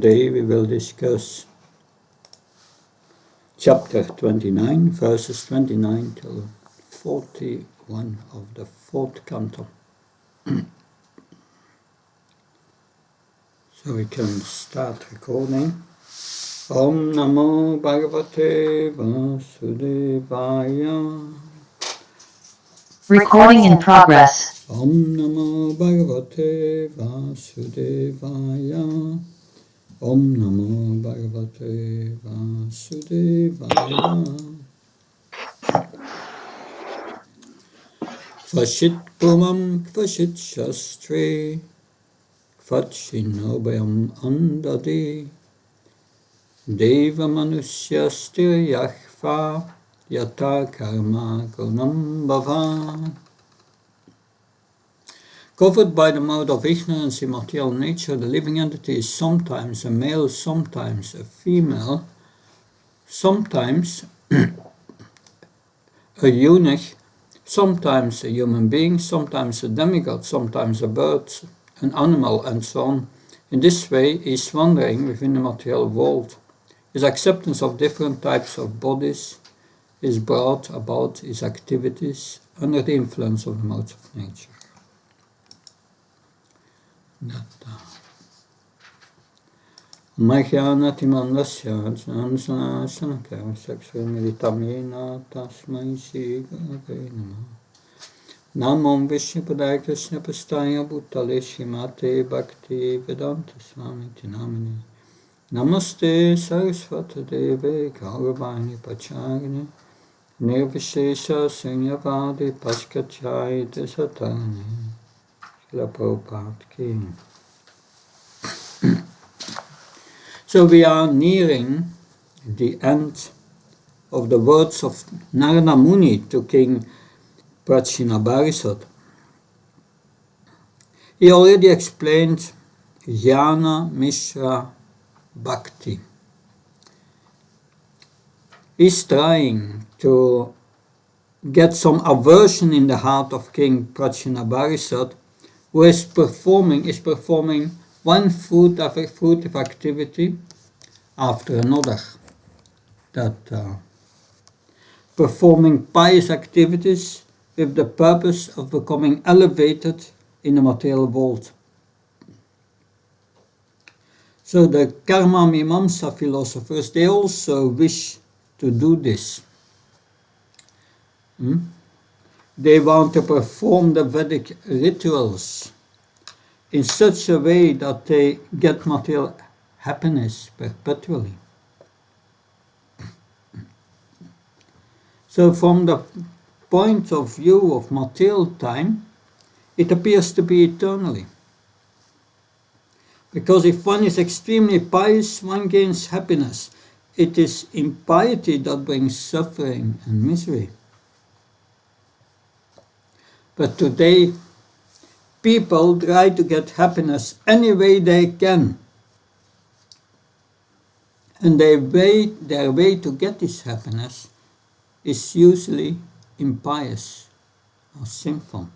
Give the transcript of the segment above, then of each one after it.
Today we will discuss chapter 29, verses 29 till 41 of the fourth canto. So we can start recording. Om Namo Bhagavate Vasudevaya. Recording in progress. Om Namo Bhagavate Vasudevaya. Om Namo Bhagavate Vasudevaya. Kvashit Pumam Kvashit Shastre Kvachinobhayam Andadi Deva Manusyastir Yahva Yata Karma Gunam Bhava. Covered by the mode of ignorance in material nature, the living entity is sometimes a male, sometimes a female, sometimes a eunuch, sometimes a human being, sometimes a demigod, sometimes a bird, an animal, and so on. In this way, he is wandering within the material world. His acceptance of different types of bodies is brought about his activities under the influence of the modes of nature. Mahyanatiman lasya janasana sanakara seksu militamyena tasmai shri gurave namah. Namam Vishnupadaya Krishna Pastaya Bhutale Shrimate Bhakti Vedanta Swami Tinamini. Namaste Saraswata Deve Gauravani Pacharine Nirvishesha Sunyavadi Paskachai Desatani. Srila Prabhupada Ki. So we are nearing the end of the words of Narada Muni to King Prachinabharisat. He already explained Jnana Mishra Bhakti. He's trying to get some aversion in the heart of King Prachinabharisat, who is performing one fruitive activity after another. Performing pious activities with the purpose of becoming elevated in the material world. So the Karma Mimamsa philosophers, they also wish to do this. They want to perform the Vedic rituals in such a way that they get material happiness perpetually. So from the point of view of material time, it appears to be eternally. Because if one is extremely pious, one gains happiness. It is impiety that brings suffering and misery. But today, people try to get happiness any way they can. And their way to get this happiness is usually impious or sinful.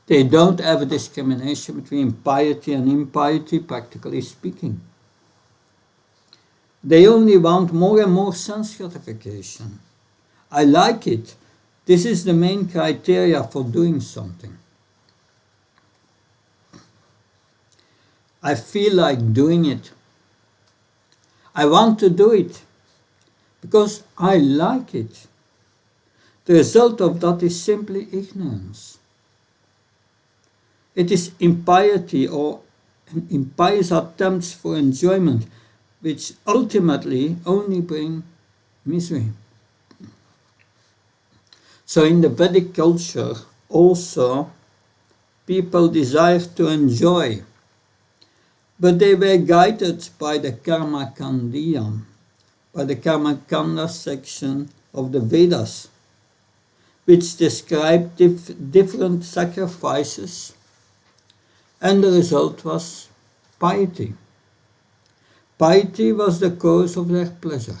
They don't have a discrimination between piety and impiety, practically speaking. They only want more and more sense gratification. I like it. This is the main criteria for doing something. I feel like doing it. I want to do it because I like it. The result of that is simply ignorance. It is impiety or impious attempts for enjoyment which ultimately only bring misery. So in the Vedic culture also people desired to enjoy, but they were guided by the Karma Kandiya, by the Karma Kanda section of the Vedas, which described different sacrifices, and the result was piety. Piety was the cause of their pleasure.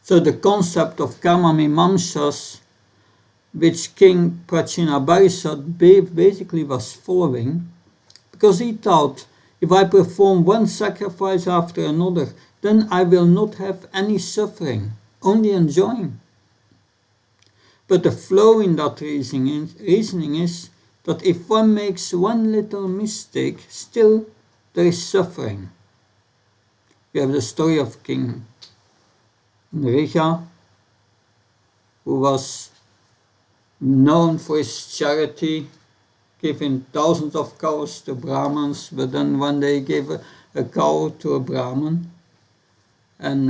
So the concept of karma mimamsas which King Prachinabharisat basically was following, because he thought, if I perform one sacrifice after another, then I will not have any suffering, only enjoying. But the flaw in that reasoning is that if one makes one little mistake, still there is suffering. We have the story of King Vihe, who was known for his charity, giving thousands of cows to Brahmins, but then one day he gave a cow to a Brahmin, and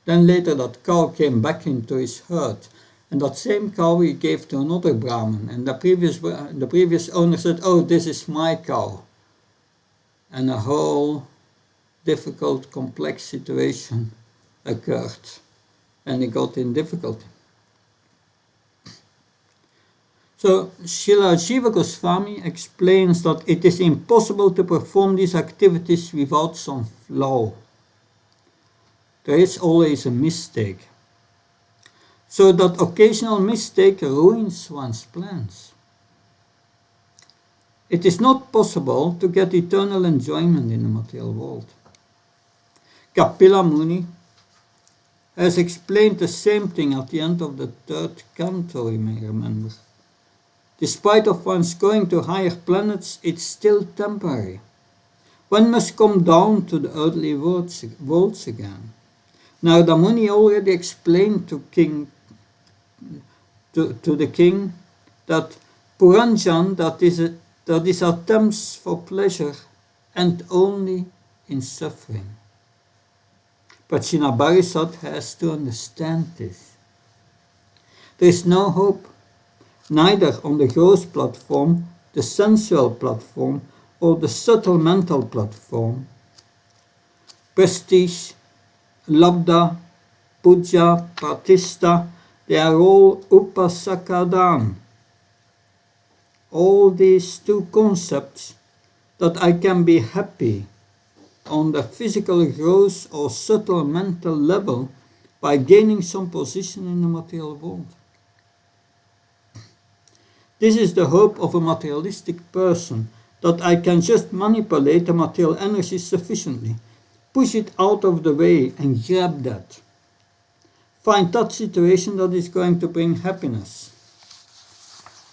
then later that cow came back into his herd, and that same cow he gave to another Brahmin, and the previous owner said, "Oh, this is my cow," and a whole difficult, complex situation occurred, and he got in difficulty. So Srila Jiva Goswami explains that it is impossible to perform these activities without some flaw. There is always a mistake. So that occasional mistake ruins one's plans. It is not possible to get eternal enjoyment in the material world. Kapila Muni has explained the same thing at the end of the 3rd canto, you may remember. Despite of one's going to higher planets, it's still temporary. One must come down to the earthly worlds again. Narada Muni already explained to the king that Puranjan, that is attempts for pleasure, and only in suffering. But Shinabarisat has to understand this. There is no hope, neither on the gross platform, the sensual platform, or the subtle mental platform. Prestige, labda, puja, pratishta, they are all upasakadan. All these two concepts that I can be happy on the physical gross or subtle mental level by gaining some position in the material world. This is the hope of a materialistic person, that I can just manipulate the material energy sufficiently, push it out of the way and grab that. Find that situation that is going to bring happiness.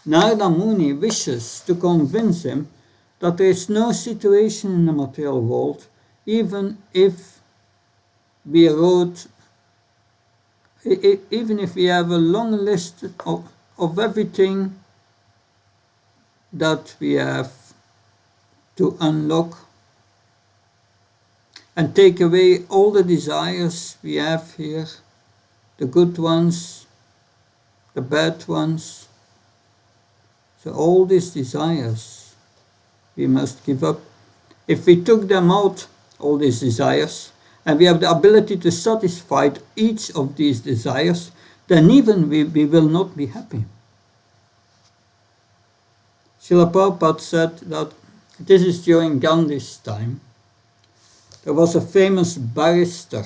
Narada Muni wishes to convince him that there is no situation in the material world, even if we have a long list of everything that we have to unlock and take away all the desires we have here, the good ones, the bad ones. So all these desires we must give up. If we took them out, all these desires, and we have the ability to satisfy each of these desires, then even we will not be happy. Srila Prabhupada said that this is during Gandhi's time. There was a famous barrister,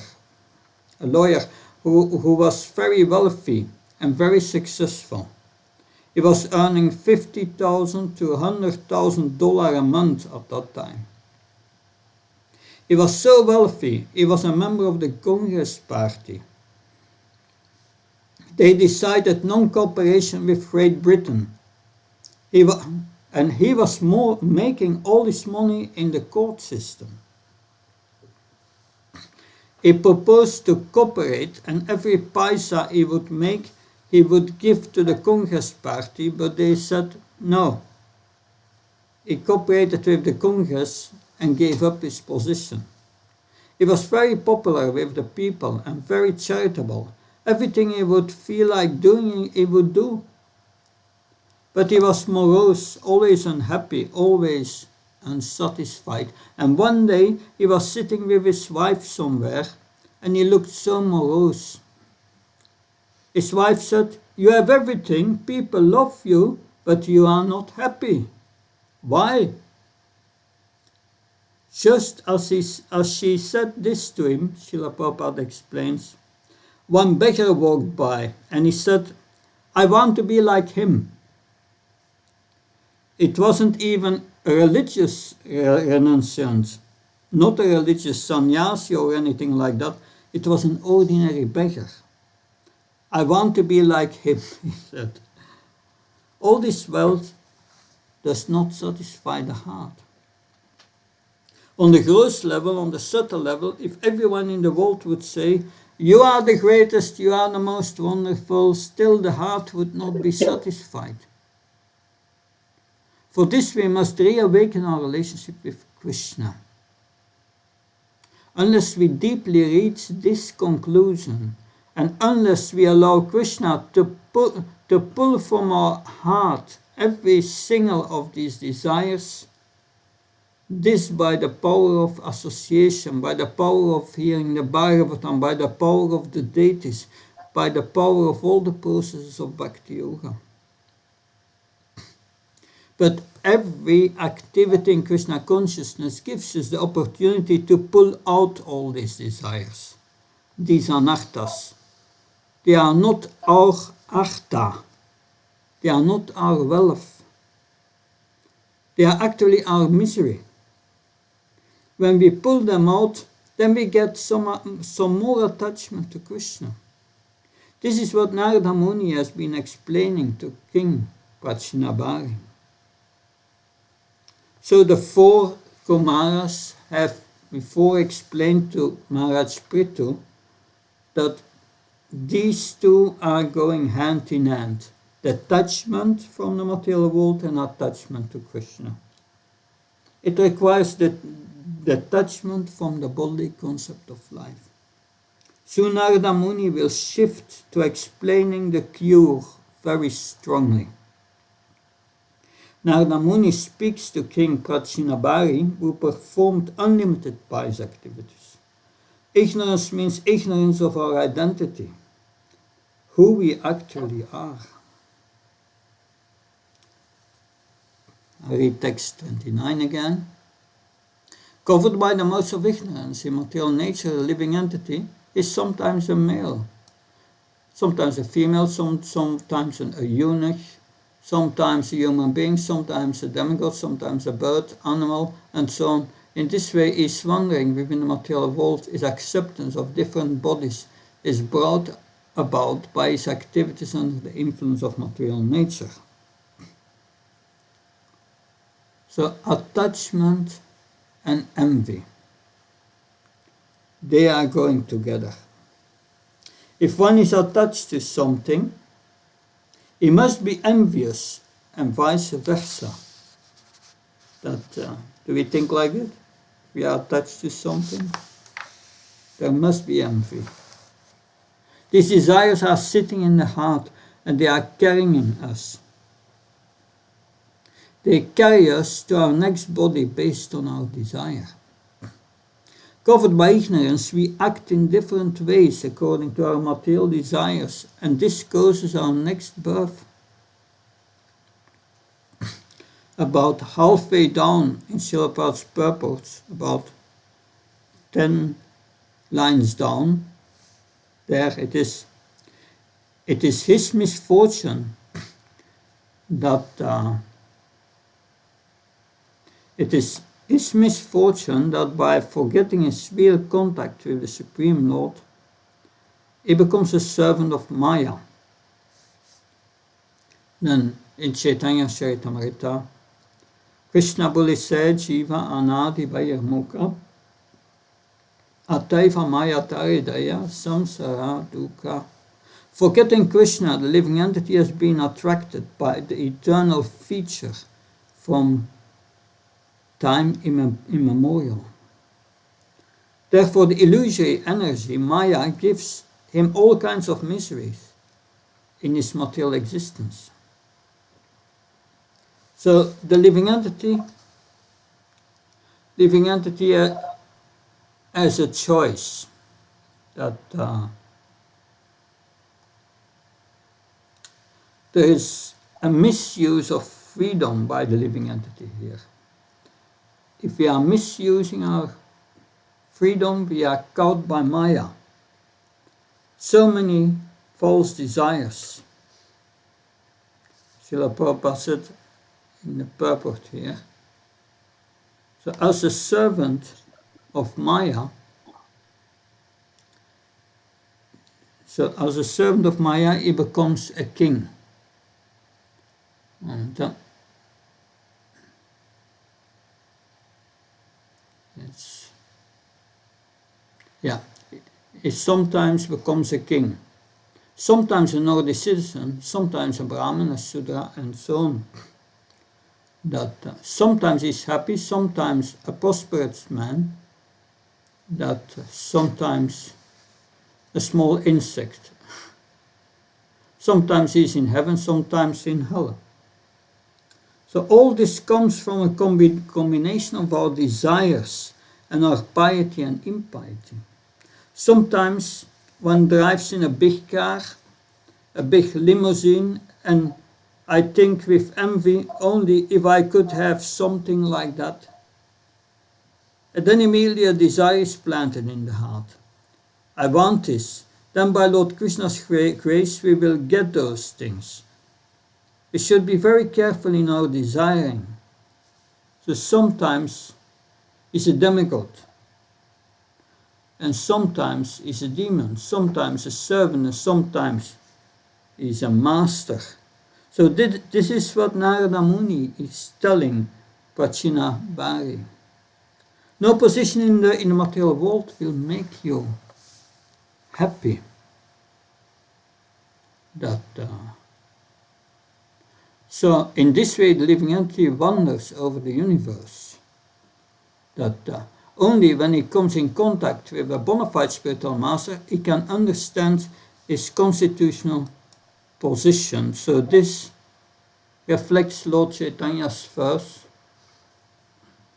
a lawyer, who was very wealthy and very successful. He was earning $50,000 to $100,000 a month at that time. He was so wealthy, he was a member of the Congress Party. They decided non-cooperation with Great Britain. He was making all this money in the court system. He proposed to cooperate, and every paisa he would make, he would give to the Congress Party, but they said no. He cooperated with the Congress and gave up his position. He was very popular with the people and very charitable. Everything he would feel like doing, he would do. But he was morose, always unhappy, always unsatisfied. And one day he was sitting with his wife somewhere, and he looked so morose. His wife said, "You have everything, people love you, but you are not happy. Why?" Just as she said this to him, Srila Prabhupada explains, one beggar walked by and he said, "I want to be like him." It wasn't even a religious renunciance, not a religious sannyasi or anything like that. It was an ordinary beggar. I want to be like him, he said. All this wealth does not satisfy the heart. On the gross level, on the subtle level, if everyone in the world would say, you are the greatest, you are the most wonderful, still the heart would not be satisfied. For this we must reawaken our relationship with Krishna. Unless we deeply reach this conclusion, and unless we allow Krishna to pull from our heart every single of these desires, this by the power of association, by the power of hearing the Bhagavatam, by the power of the deities, by the power of all the processes of Bhakti Yoga. But every activity in Krishna consciousness gives us the opportunity to pull out all these desires, these anarthas. They are not our artha, they are not our wealth, they are actually our misery. When we pull them out, then we get some more attachment to Krishna. This is what Narada Muni has been explaining to King Prachinabhari. So the four Kumaras have before explained to Maharaj Prithu that these two are going hand in hand. Detachment from the material world and attachment to Krishna. It requires the detachment from the bodily concept of life. Soon Narada Muni will shift to explaining the cure very strongly. Narada Muni speaks to King Prachinabhari, who performed unlimited pious activities. Ignorance means ignorance of our identity, who we actually are. I read text 29 again. Covered by the modes of ignorance, in material nature, a living entity is sometimes a male, sometimes a female, sometimes a eunuch, sometimes a human being, sometimes a demigod, sometimes a bird, animal, and so on. In this way, each wandering within the material world, his acceptance of different bodies is brought about by his activities under the influence of material nature. So attachment and envy, they are going together. If one is attached to something, he must be envious, and vice versa. Do we think like it? If we are attached to something, there must be envy. These desires are sitting in the heart, and they are carrying us. They carry us to our next body based on our desire. Covered by ignorance, we act in different ways according to our material desires, and this causes our next birth. About halfway down in Srila Prabhupada's purport, about 10 lines down, there it is his misfortune that it is his misfortune that by forgetting his real contact with the Supreme Lord, he becomes a servant of Maya. Then in Chaitanya Charitamrita, Krishna Boli said, Jiva Anadi Vayar Mukha, Ataiva Maya Taridaya Samsara Dukkha. Forgetting Krishna, the living entity has been attracted by the eternal feature from time immemorial. Therefore, the illusory energy, Maya, gives him all kinds of miseries in his material existence. So, the living entity has a choice that there is a misuse of freedom by the living entity here. If we are misusing our freedom, we are caught by Maya. So many false desires. Srila Prabhupada said, in the purport here. So as a servant of Maya, he becomes a king. And he sometimes becomes a king. Sometimes an ordinary citizen, sometimes a Brahmin, a Sudra, and so on. That sometimes he's happy, sometimes a prosperous man, that sometimes a small insect. Sometimes he's in heaven, sometimes in hell. So all this comes from a combination of our desires and our piety and impiety. Sometimes one drives in a big car, a big limousine, and I think with envy, only if I could have something like that. And then immediately a desire is planted in the heart. I want this. Then by Lord Krishna's grace we will get those things. We should be very careful in our desiring. So sometimes it's a demigod. And sometimes it's a demon. Sometimes a servant. And sometimes it's a master. So this is what Narada Muni is telling Prachina Bari. No position in the material world will make you happy. So in this way the living entity wanders over the universe. Only when he comes in contact with a bona fide spiritual master, he can understand his constitutional position. So this reflects Lord Chaitanya's verse,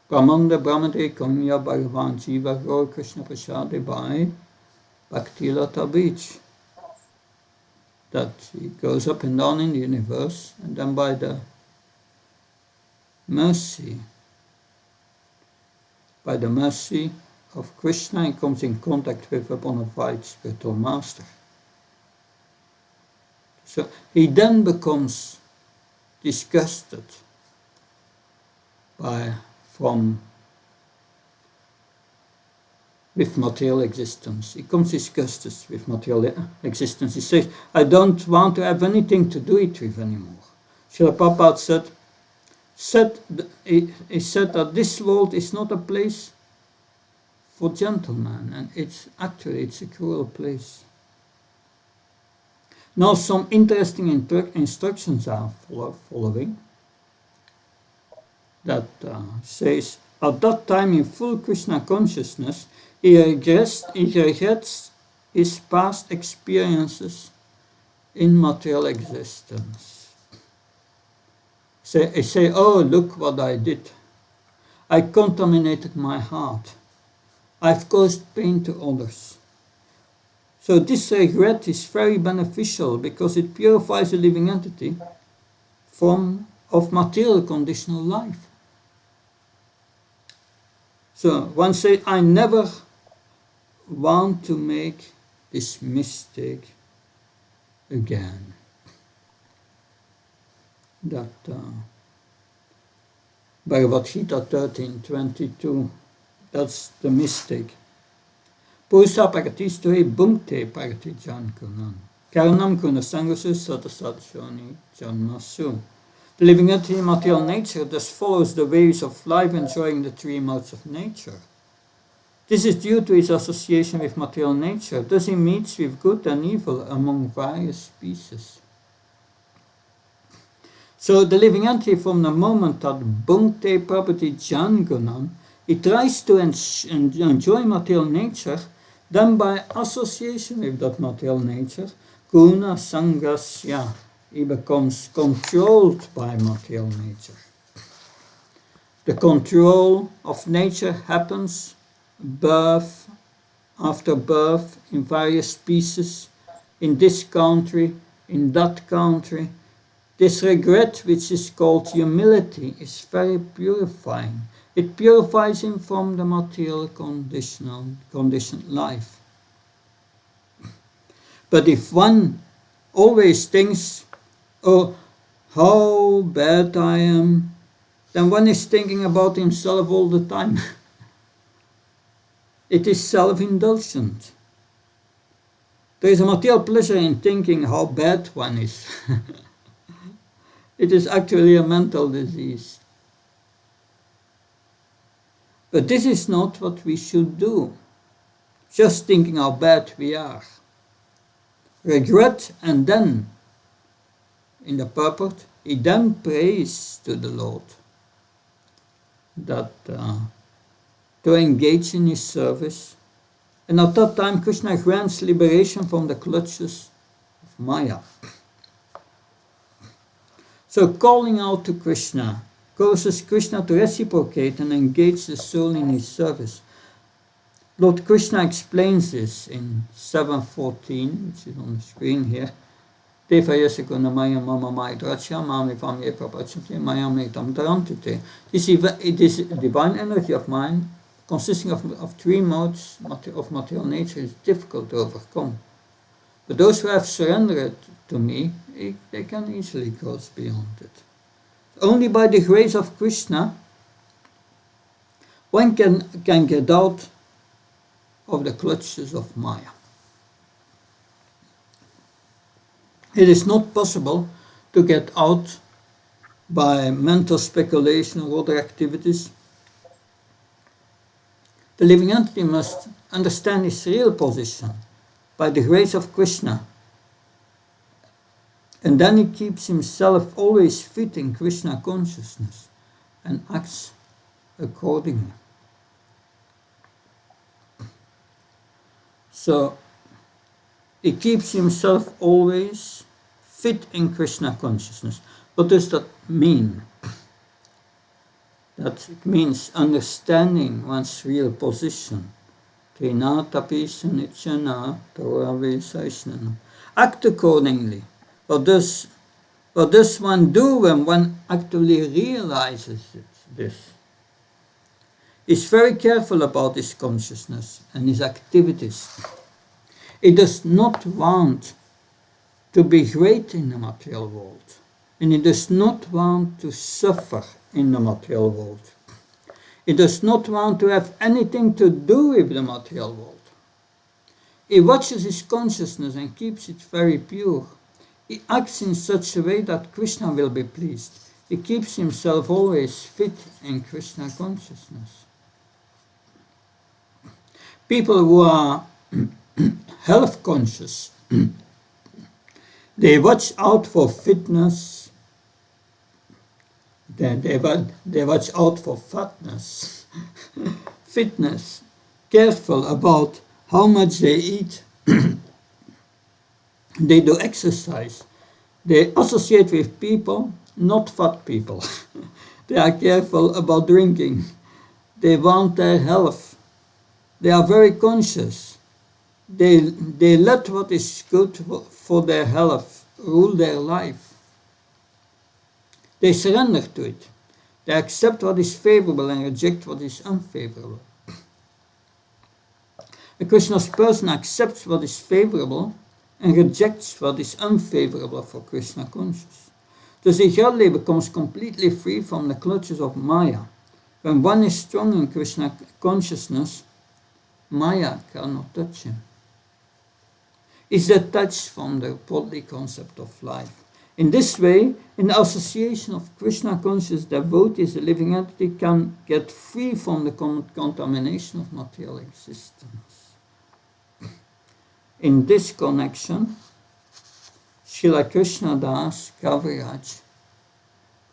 Brahmanda Brahmade Kamya Bhagavan Jiva Gaur Krishna Prasade Bhai Bhaktilata Beach. That he goes up and down in the universe, and then by the mercy of Krishna, he comes in contact with a bona fide spiritual master. So he then becomes disgusted with material existence. He becomes disgusted with material existence. He says, I don't want to have anything to do it with anymore. Srila Prabhupada he said that this world is not a place for gentlemen, and it's a cruel place. Now some interesting instructions are following. That says, at that time in full Krishna consciousness, he regrets his past experiences in material existence. He say, oh, look what I did. I contaminated my heart. I've caused pain to others. So this regret is very beneficial because it purifies a living entity of material conditional life. So one say, I never want to make this mistake again. That Bhagavad Gita 13:22, that's the mistake. Purusa prakatistohi bhunkte prakati jankunan. Karanam kuna sangusu satasatshoni janmasu. The living entity in material nature thus follows the ways of life, enjoying the three modes of nature. This is due to his association with material nature. Thus he meets with good and evil among various species. So the living entity, from the moment that bhunkte property jangunan, he tries to enjoy material nature, then by association with that material nature, guna sangasya, he becomes controlled by material nature. The control of nature happens birth after birth in various species, in this country, in that country. This regret, which is called humility, is very purifying. It purifies him from the material conditioned life. But if one always thinks, oh, how bad I am, then one is thinking about himself all the time. It is self-indulgent. There is a material pleasure in thinking how bad one is. It is actually a mental disease. But this is not what we should do, just thinking how bad we are. Regret, and then, in the purport, he then prays to the Lord that to engage in his service. And at that time, Krishna grants liberation from the clutches of Maya. So calling out to Krishna causes Krishna to reciprocate and engage the soul in his service. Lord Krishna explains this in 7:14, which is on the screen here. This divine energy of mine, consisting of three modes of material nature, is difficult to overcome. But those who have surrendered to me, they can easily cross beyond it. Only by the grace of Krishna, one can get out of the clutches of Maya. It is not possible to get out by mental speculation or other activities. The living entity must understand his real position by the grace of Krishna, and then he keeps himself always fit in Krishna consciousness and acts accordingly. So he keeps himself always fit in Krishna consciousness. What does that mean? That it means understanding one's real position. Act accordingly. What does one do when one actually realizes this? He's very careful about his consciousness and his activities. He does not want to be great in the material world, and he does not want to suffer in the material world. He does not want to have anything to do with the material world. He watches his consciousness and keeps it very pure. He acts in such a way that Krishna will be pleased. He keeps himself always fit in Krishna consciousness. People who are health conscious, they watch out for fitness, they watch out for fatness, fitness, careful about how much they eat. They do exercise. They associate with people, not fat people. They are careful about drinking. They want their health. They are very conscious. They let what is good for their health rule their life. They surrender to it. They accept what is favorable and reject what is unfavorable. A Krishna's person accepts what is favorable and rejects what is unfavorable for Krishna conscious. Thus he gradually becomes completely free from the clutches of Maya. When one is strong in Krishna consciousness, Maya cannot touch him. He is detached from the bodily concept of life. In this way, in the association of Krishna conscious devotees, the living entity can get free from the contamination of material existence. In this connection, Srila Krishna Das Kaviraj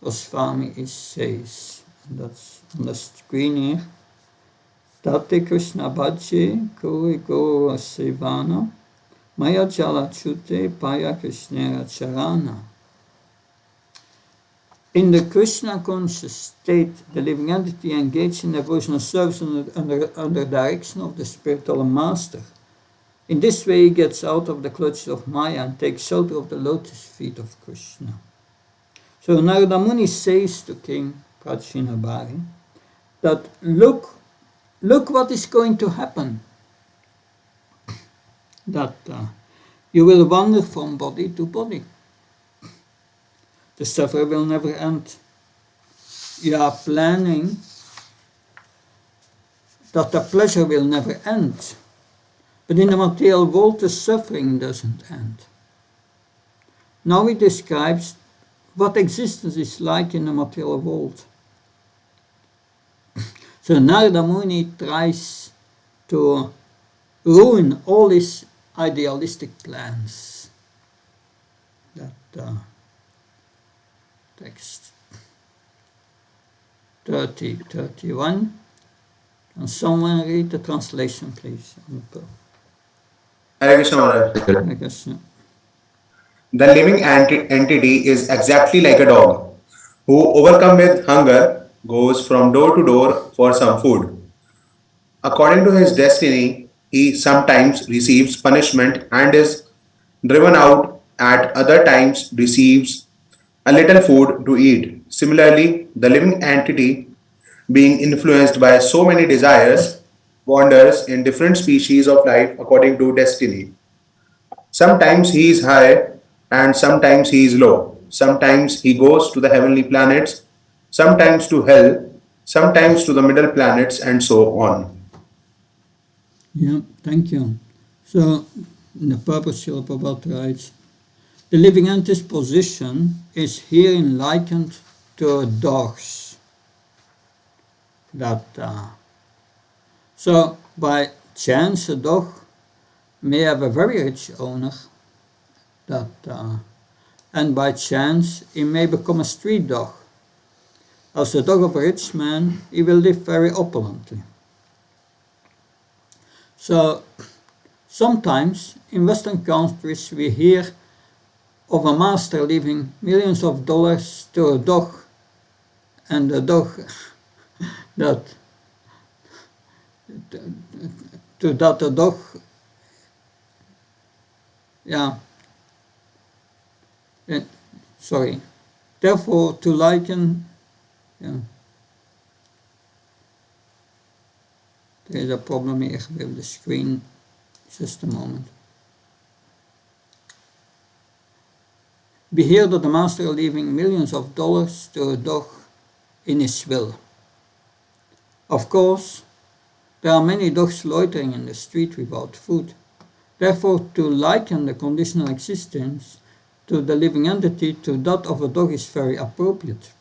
Goswami says, that's on the screen here, Tate Krishna Bhaje Koi Gora Sevana Maya Jala Chute Paya Krishnera Charana. In the Krishna conscious state, the living entity engaged in devotional service under direction of the spiritual master. In this way, he gets out of the clutches of Maya and takes shelter of the lotus feet of Krishna. So Narada Muni says to King Prajinabhari that look what is going to happen. That you will wander from body to body. The suffer will never end. you are planning that the pleasure will never end. But in the material world, the suffering doesn't end. Now he describes what existence is like in the material world. So Narada Muni tries to ruin all his idealistic plans. That text 30:31. Can someone read the translation, please? Hare Krishna Maharaj. I guess, yeah. The living entity is exactly like a dog who, overcome with hunger, goes from door to door for some food. According to his destiny, he sometimes receives punishment and is driven out, at other times receives a little food to eat. Similarly, the living entity, being influenced by so many desires, wanders in different species of life according to destiny. Sometimes he is high and sometimes he is low. Sometimes he goes to the heavenly planets, sometimes to hell, sometimes to the middle planets, and so on. Yeah, thank you. So, in the purpose Srila Prabhupada writes, the living entity's position is herein likened to dogs. So, by chance, a dog may have a very rich owner, and by chance, he may become a street dog. As the dog of a rich man, he will live very opulently. So, sometimes in Western countries we hear of a master leaving millions of dollars to a dog, and the dog that to that the dog, yeah, sorry. Therefore, to liken, yeah, there is a problem here with the screen. Just a moment. We hear that the master is leaving millions of dollars to a dog in his will. Of course, there are many dogs loitering in the street without food. Therefore, to liken the conditional existence to the living entity to that of a dog is very appropriate.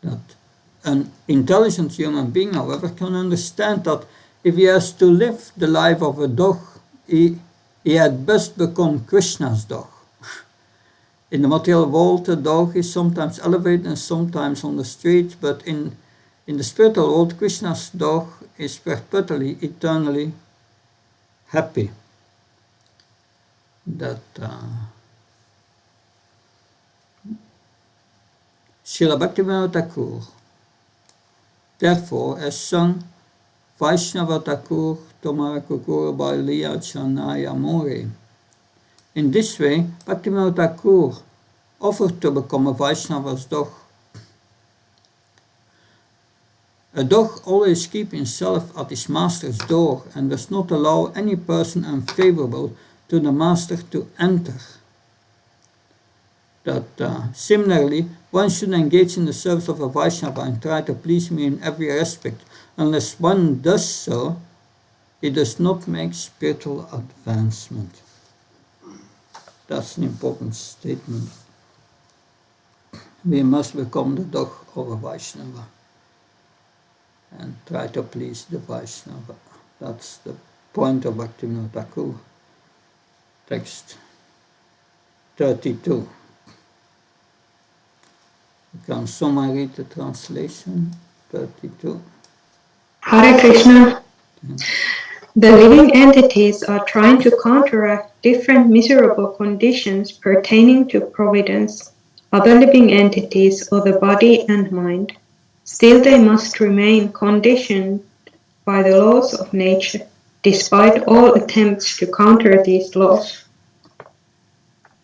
That an intelligent human being, however, can understand that if he has to live the life of a dog, he had best become Krishna's dog. In the material world, the dog is sometimes elevated and sometimes on the street, but in the spiritual world, Krishna's dog is perpetually, eternally happy. Srila Bhaktivaibhava Thakur, therefore, has sung Vaishnava Thakur Tomara Kukur Baliya Chanaya More. In this way, Bhaktivaibhava Thakur offered to become a Vaishnava's dog. A dog always keeps himself at his master's door and does not allow any person unfavorable to the master to enter. Similarly, one should engage in the service of a Vaishnava and try to please me in every aspect. Unless one does so, it does not make spiritual advancement. That's an important statement. We must become the dog of a Vaishnava and try to please the Vaishnava. That's the point of Bhaktivinoda Thakur. Text 32. Can someone read the translation? 32. Hare Krishna. The living entities are trying to counteract different miserable conditions pertaining to providence, other living entities, or the body and mind. Still, they must remain conditioned by the laws of nature, despite all attempts to counter these laws.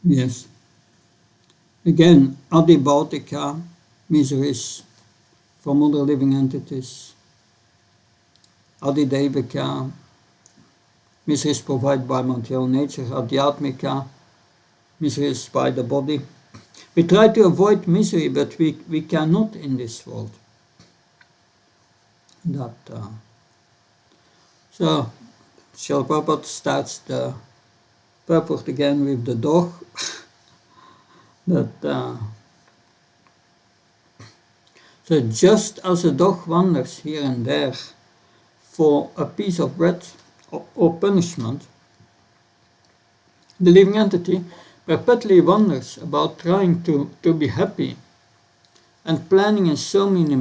Yes. Again, Adibautika, miseries from other living entities. Adidevika, miseries provided by material nature. Adhyatmika, miseries by the body. We try to avoid misery, but we cannot in this world. So, Srila Prabhupada starts the purport again with the dog. So just as a dog wanders here and there for a piece of bread or punishment, the living entity perpetually wonders about trying to be happy and planning in so many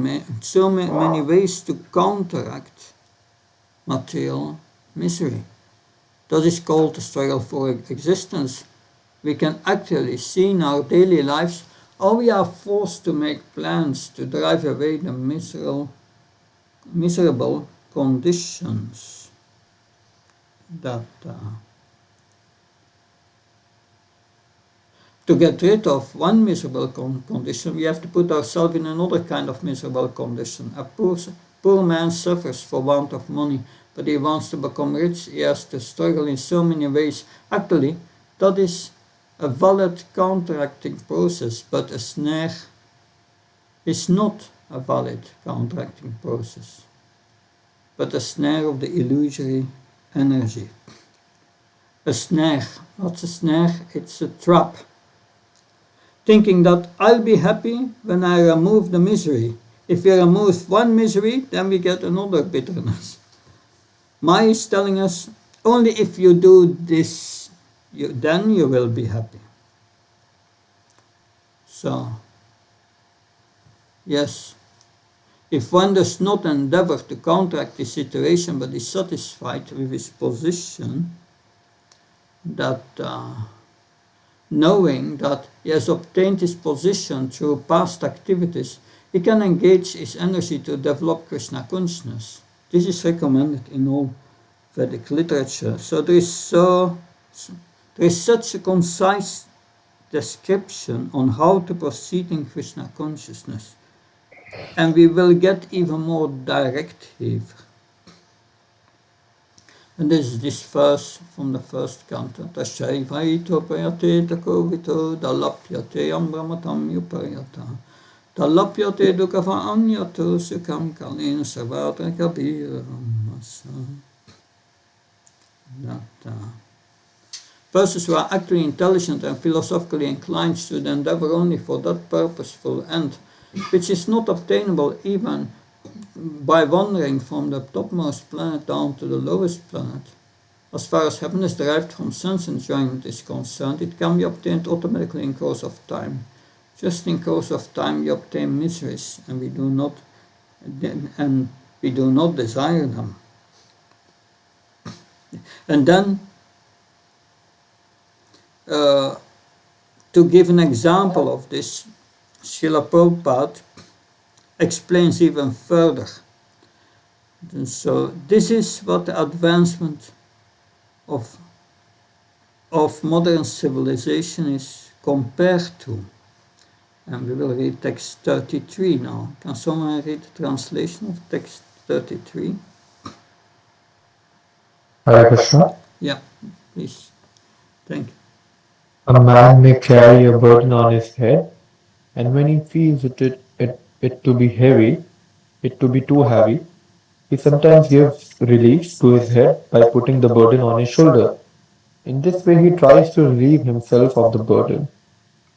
ways to counteract material misery. That is called the struggle for existence. We can actually see in our daily lives how we are forced to make plans to drive away the miserable conditions that to get rid of one miserable condition, we have to put ourselves in another kind of miserable condition. A poor man suffers for want of money, but he wants to become rich. He has to struggle in so many ways. Actually, that is a valid counteracting process, but a snare is not a valid counteracting process, but a snare of the illusory energy. A snare. What's a snare? It's a trap. Thinking that I'll be happy when I remove the misery. If we remove one misery, then we get another bitterness. Maya is telling us, only if you do this, then you will be happy. So, yes, if one does not endeavor to counteract the situation but is satisfied with his position, that knowing that he has obtained his position through past activities, he can engage his energy to develop Krishna consciousness. This is recommended in all Vedic literature. So there is such a concise description on how to proceed in Krishna consciousness. And we will get even more directive. And this is this verse from the first canto. Tashay vaito payate takovito dalapyate ambramatam yupayata. Dalapyate dukava anyato sukam kalena savatra kabiramasa. Persons who are actually intelligent and philosophically inclined should endeavor only for that purposeful end, which is not obtainable even by wandering from the topmost planet down to the lowest planet. As far as happiness derived from sense enjoyment is concerned, it can be obtained automatically in course of time. Just in course of time we obtain miseries, and we do not desire them. And then, to give an example of this, Srila Prabhupada explains even further. And so this is what the advancement of modern civilization is compared to. And we will read text 33 now. Can someone read the translation of text 33? Hare Krishna. Yeah, please. Thank you. A man may carry a burden on his head, and when he feels it to be heavy, it to be too heavy, he sometimes gives relief to his head by putting the burden on his shoulder. In this way, he tries to relieve himself of the burden.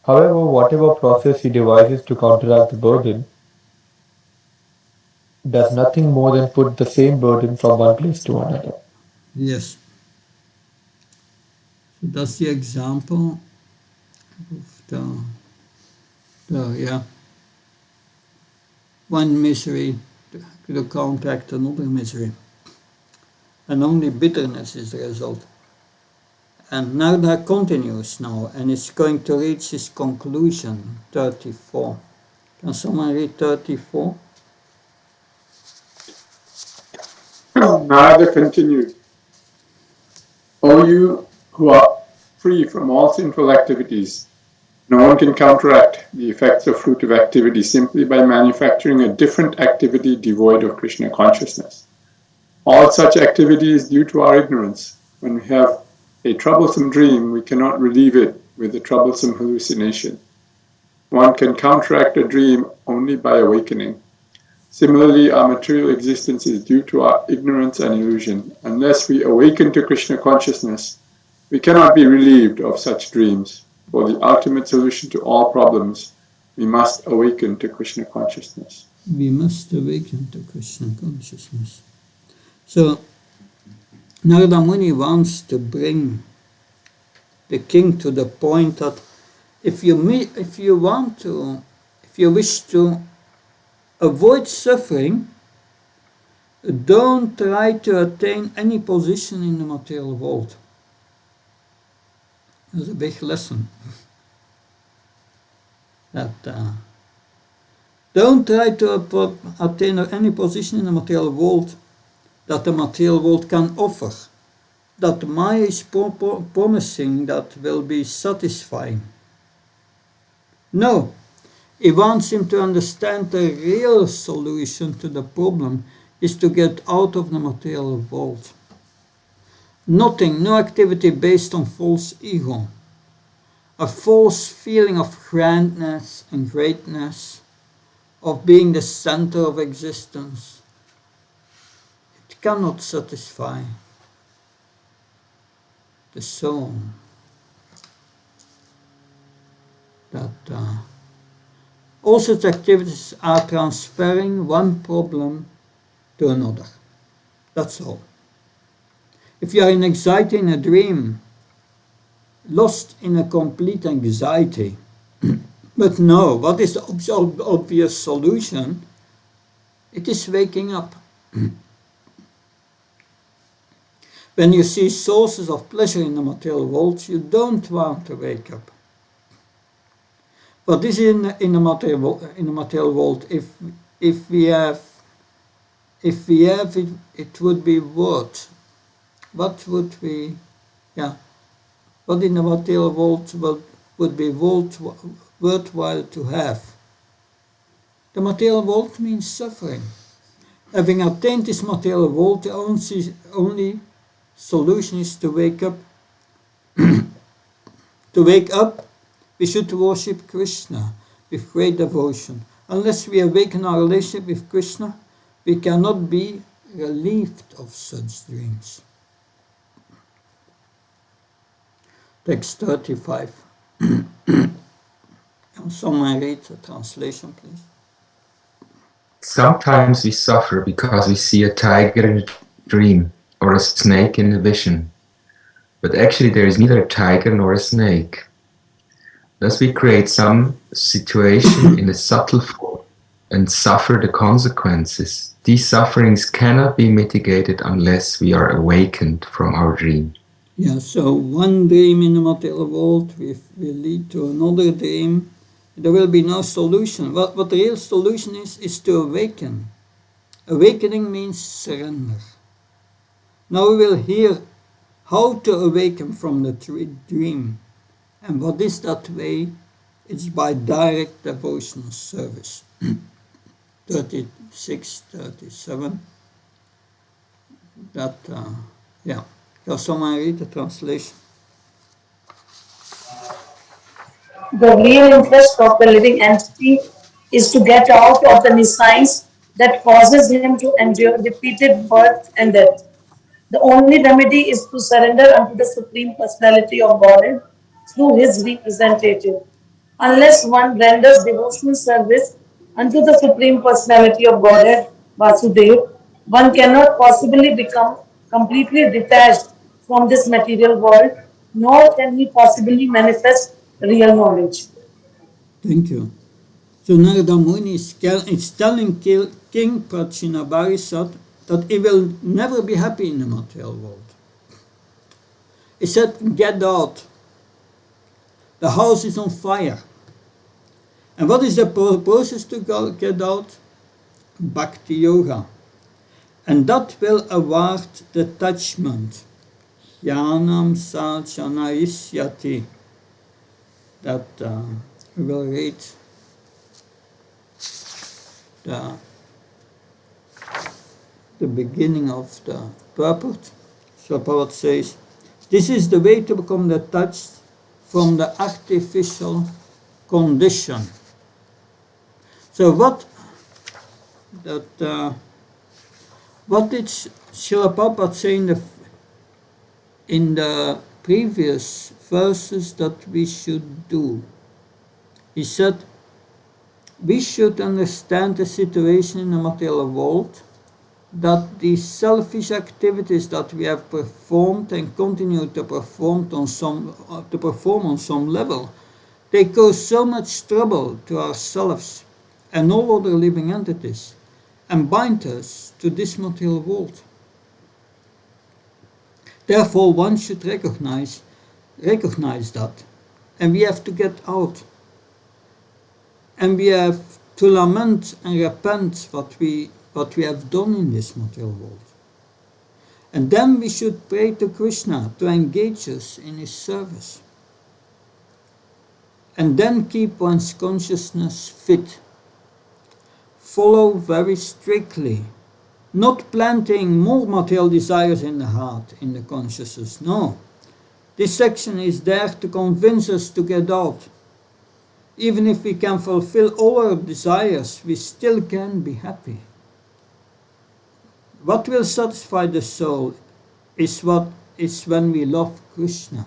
However, whatever process he devises to counteract the burden does nothing more than put the same burden from one place to another. Yes. So that's the example of the one misery to counteract another misery. And only bitterness is the result. And Narada continues now, and is going to reach his conclusion, 34. Can someone read 34? Narada continued, O you who are free from all sinful activities, no one can counteract the effects of fruitive activity simply by manufacturing a different activity devoid of Krishna consciousness. All such activity is due to our ignorance. When we have a troublesome dream, we cannot relieve it with a troublesome hallucination. one can counteract a dream only by awakening. Similarly, our material existence is due to our ignorance and illusion. Unless we awaken to Krishna consciousness, we cannot be relieved of such dreams. For the ultimate solution to all problems, we must awaken to Krishna consciousness. We must awaken to Krishna consciousness. So, Narada Muni wants to bring the king to the point that if you wish to avoid suffering, don't try to attain any position in the material world. That's a big lesson. Don't try to attain any position in the material world that the material world can offer, that Maya is promising that will be satisfying. No, he wants him to understand the real solution to the problem is to get out of the material world. Nothing, no activity based on false ego, a false feeling of grandness and greatness, of being the center of existence. It cannot satisfy the soul. All such activities are transferring one problem to another. That's all. If you are in anxiety in a dream, lost in a complete anxiety, but no, what is the obvious solution? It is waking up. When you see sources of pleasure in the material world, you don't want to wake up. What is in the material world? If we have it, it would be what? What would we? Yeah. What in the material world would be worthwhile to have? The material world means suffering. Having attained this material world, the only solution is to wake up. To wake up, we should worship Krishna with great devotion. Unless we awaken our relationship with Krishna, we cannot be relieved of such dreams. Text 35. Can someone read the translation, please? Sometimes we suffer because we see a tiger in a dream or a snake in a vision. But actually there is neither a tiger nor a snake. Thus we create some situation in a subtle form and suffer the consequences. These sufferings cannot be mitigated unless we are awakened from our dream. Yeah, so one dream in the material world will lead to another dream. There will be no solution. What the real solution is to awaken. Awakening means surrender. Now we will hear how to awaken from the dream. And what is that way? It's by direct devotional service. 36, 37. Yeah. Can someone read the translation? The real interest of the living entity is to get out of the miseries that causes him to endure repeated birth and death. The only remedy is to surrender unto the Supreme Personality of Godhead through his representative. Unless one renders devotional service unto the Supreme Personality of Godhead, Vasudev, one cannot possibly become completely detached from this material world, nor can he possibly manifest real knowledge. Thank you. So Narada Muni is telling King Prachinabarisat that he will never be happy in the material world. He said, get out. The house is on fire. And what is the process to get out? Bhakti Yoga. And that will award detachment. Jnanam Sajanayisyati. That we will read the beginning of the purport. So Prabhupada says, this is the way to become detached from the artificial condition. So what did Srila Prabhupada say in the previous verses that we should do? He said, we should understand the situation in the material world, that these selfish activities that we have performed and continue to perform on some level, they cause so much trouble to ourselves and all other living entities, and bind us to this material world. Therefore, one should recognize that, and we have to get out, and we have to lament and repent what we have done in this material world. And then we should pray to Krishna to engage us in his service. And then keep one's consciousness fit. Follow very strictly, not planting more material desires in the heart, in the consciousness. No. This section is there to convince us to get out. Even if we can fulfill all our desires, we still can be happy. What will satisfy the soul is when we love Krishna.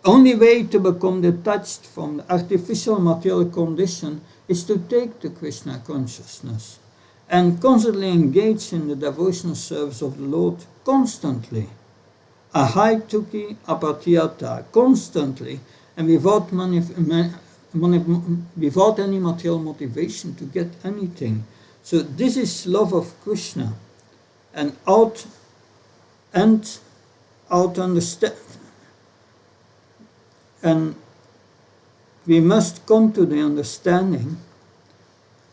The only way to become detached from the artificial material condition is to take the Krishna consciousness and constantly engage in the devotional service of the Lord, constantly. Ahai tuki apatiyata, constantly, and without any material motivation to get anything. So this is love of Krishna, and out understand. And we must come to the understanding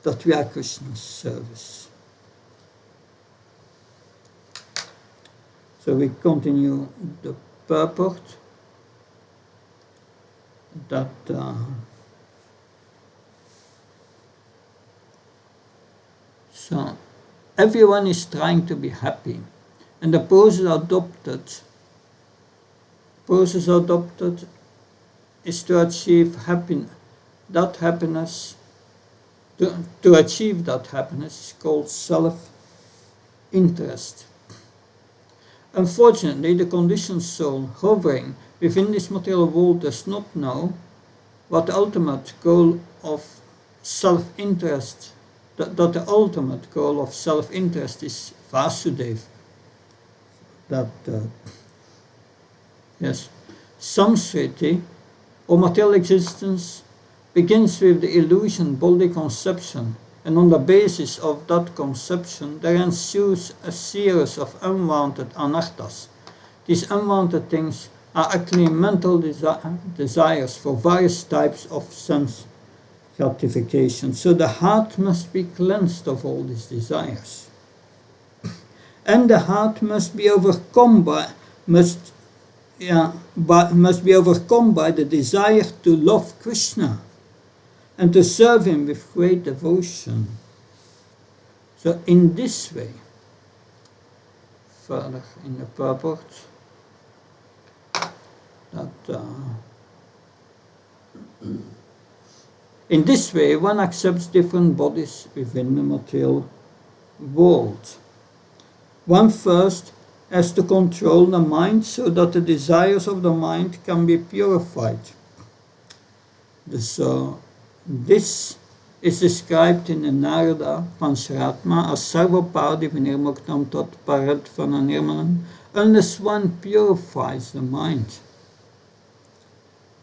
that we are Krishna's service. So we continue the purport that so everyone is trying to be happy, and the process adopted is to achieve happiness. That happiness, to achieve that happiness is called self-interest. Unfortunately, the conditioned soul hovering within this material world does not know what the ultimate goal of self-interest, that the ultimate goal of self-interest is Vasudeva. Samsriti, or material existence, begins with the illusion body conception, and on the basis of that conception there ensues a series of unwanted anarthas. These unwanted things are actually mental desires for various types of sense gratification. So the heart must be cleansed of all these desires. And the heart must be overcome by the desire to love Krishna and to serve him with great devotion. So in this way, further in the purport, that in this way one accepts different bodies within the material world. One first has to control the mind so that the desires of the mind can be purified. This is described in the Narada Pancharatma as Sarvapadi Vinirmuktam Tat Parat Vananirmalam, unless one purifies the mind.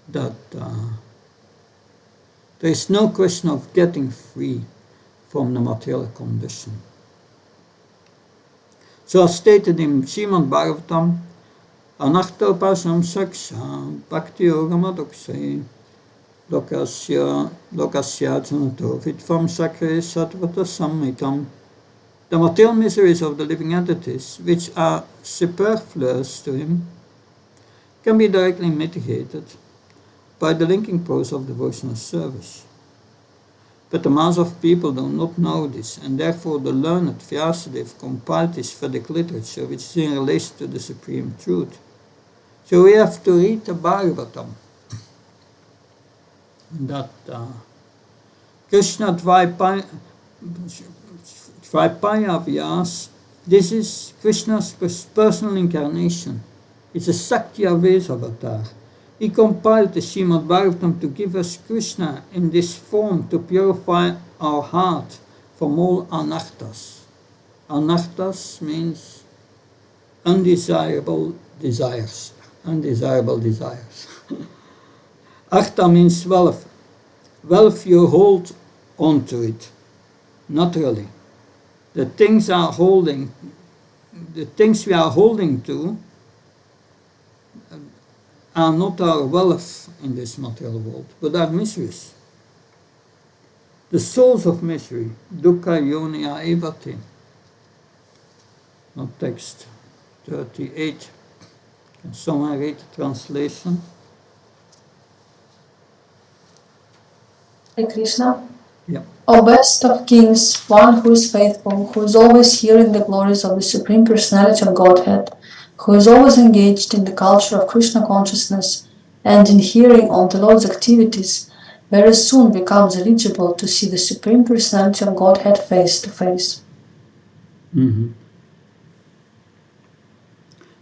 That there is no question of getting free from the material condition. So as stated in Srimad Bhagavatam, Anahtopasam Saksha Bhakti Yogamadokse Lokasya Janato Vitvam Sakre Satvata Samhitam. The material miseries of the living entities, which are superfluous to him, can be directly mitigated by the linking process of devotional service. But the mass of people do not know this, and therefore the learned Vyasadeva compiled this Vedic literature which is in relation to the Supreme Truth. So we have to read the Bhagavatam. That Krishna Dvaipayavas, this is Krishna's personal incarnation. It's a Sakti Avesa avatar. He compiled the Srimad Bhagavatam to give us Krishna in this form to purify our heart from all anarthas. Anarthas means undesirable desires. Undesirable desires. Artha means wealth. Wealth you hold onto it, naturally. The things we are holding to are not our wealth in this material world, but are miseries. The source of misery, dukkha yonia evati. Not text 38. Can someone read the translation? Hare Krishna. Yeah. O best of kings, one who is faithful, who is always hearing the glories of the Supreme Personality of Godhead, who is always engaged in the culture of Krishna consciousness and in hearing on the Lord's activities, very soon becomes eligible to see the Supreme Personality of Godhead face to face. Mm-hmm.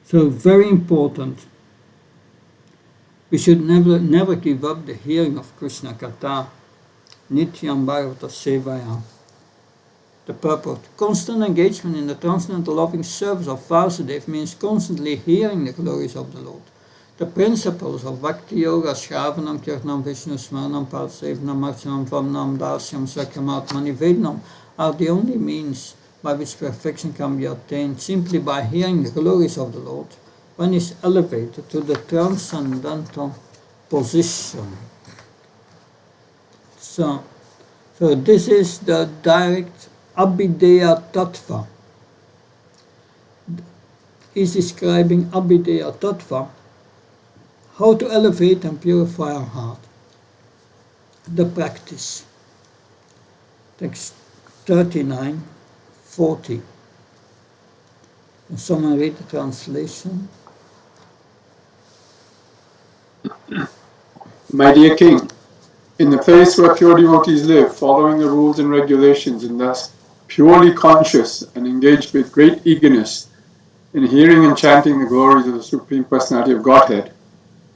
So very important. We should never give up the hearing of Krishna Katha, Nityam Bhagavata Sevaya. The purport. Constant engagement in the transcendental loving service of Vasudeva means constantly hearing the glories of the Lord. The principles of Bhakti Yoga, Shravanam, Kirtanam, Vishnu, Smaranam, Padsevanam, Archanam, Vamanam, Dasyam, Sakramat, Nivedanam are the only means by which perfection can be attained. Simply by hearing the glories of the Lord, one is elevated to the transcendental position. So this is the direct Abhideya Tattva. He's describing Abhideya Tattva, how to elevate and purify our heart. The practice. Text 39, 40. Can someone read the translation? My dear king, in the place where pure devotees live, following the rules and regulations and thus purely conscious and engaged with great eagerness in hearing and chanting the glories of the Supreme Personality of Godhead,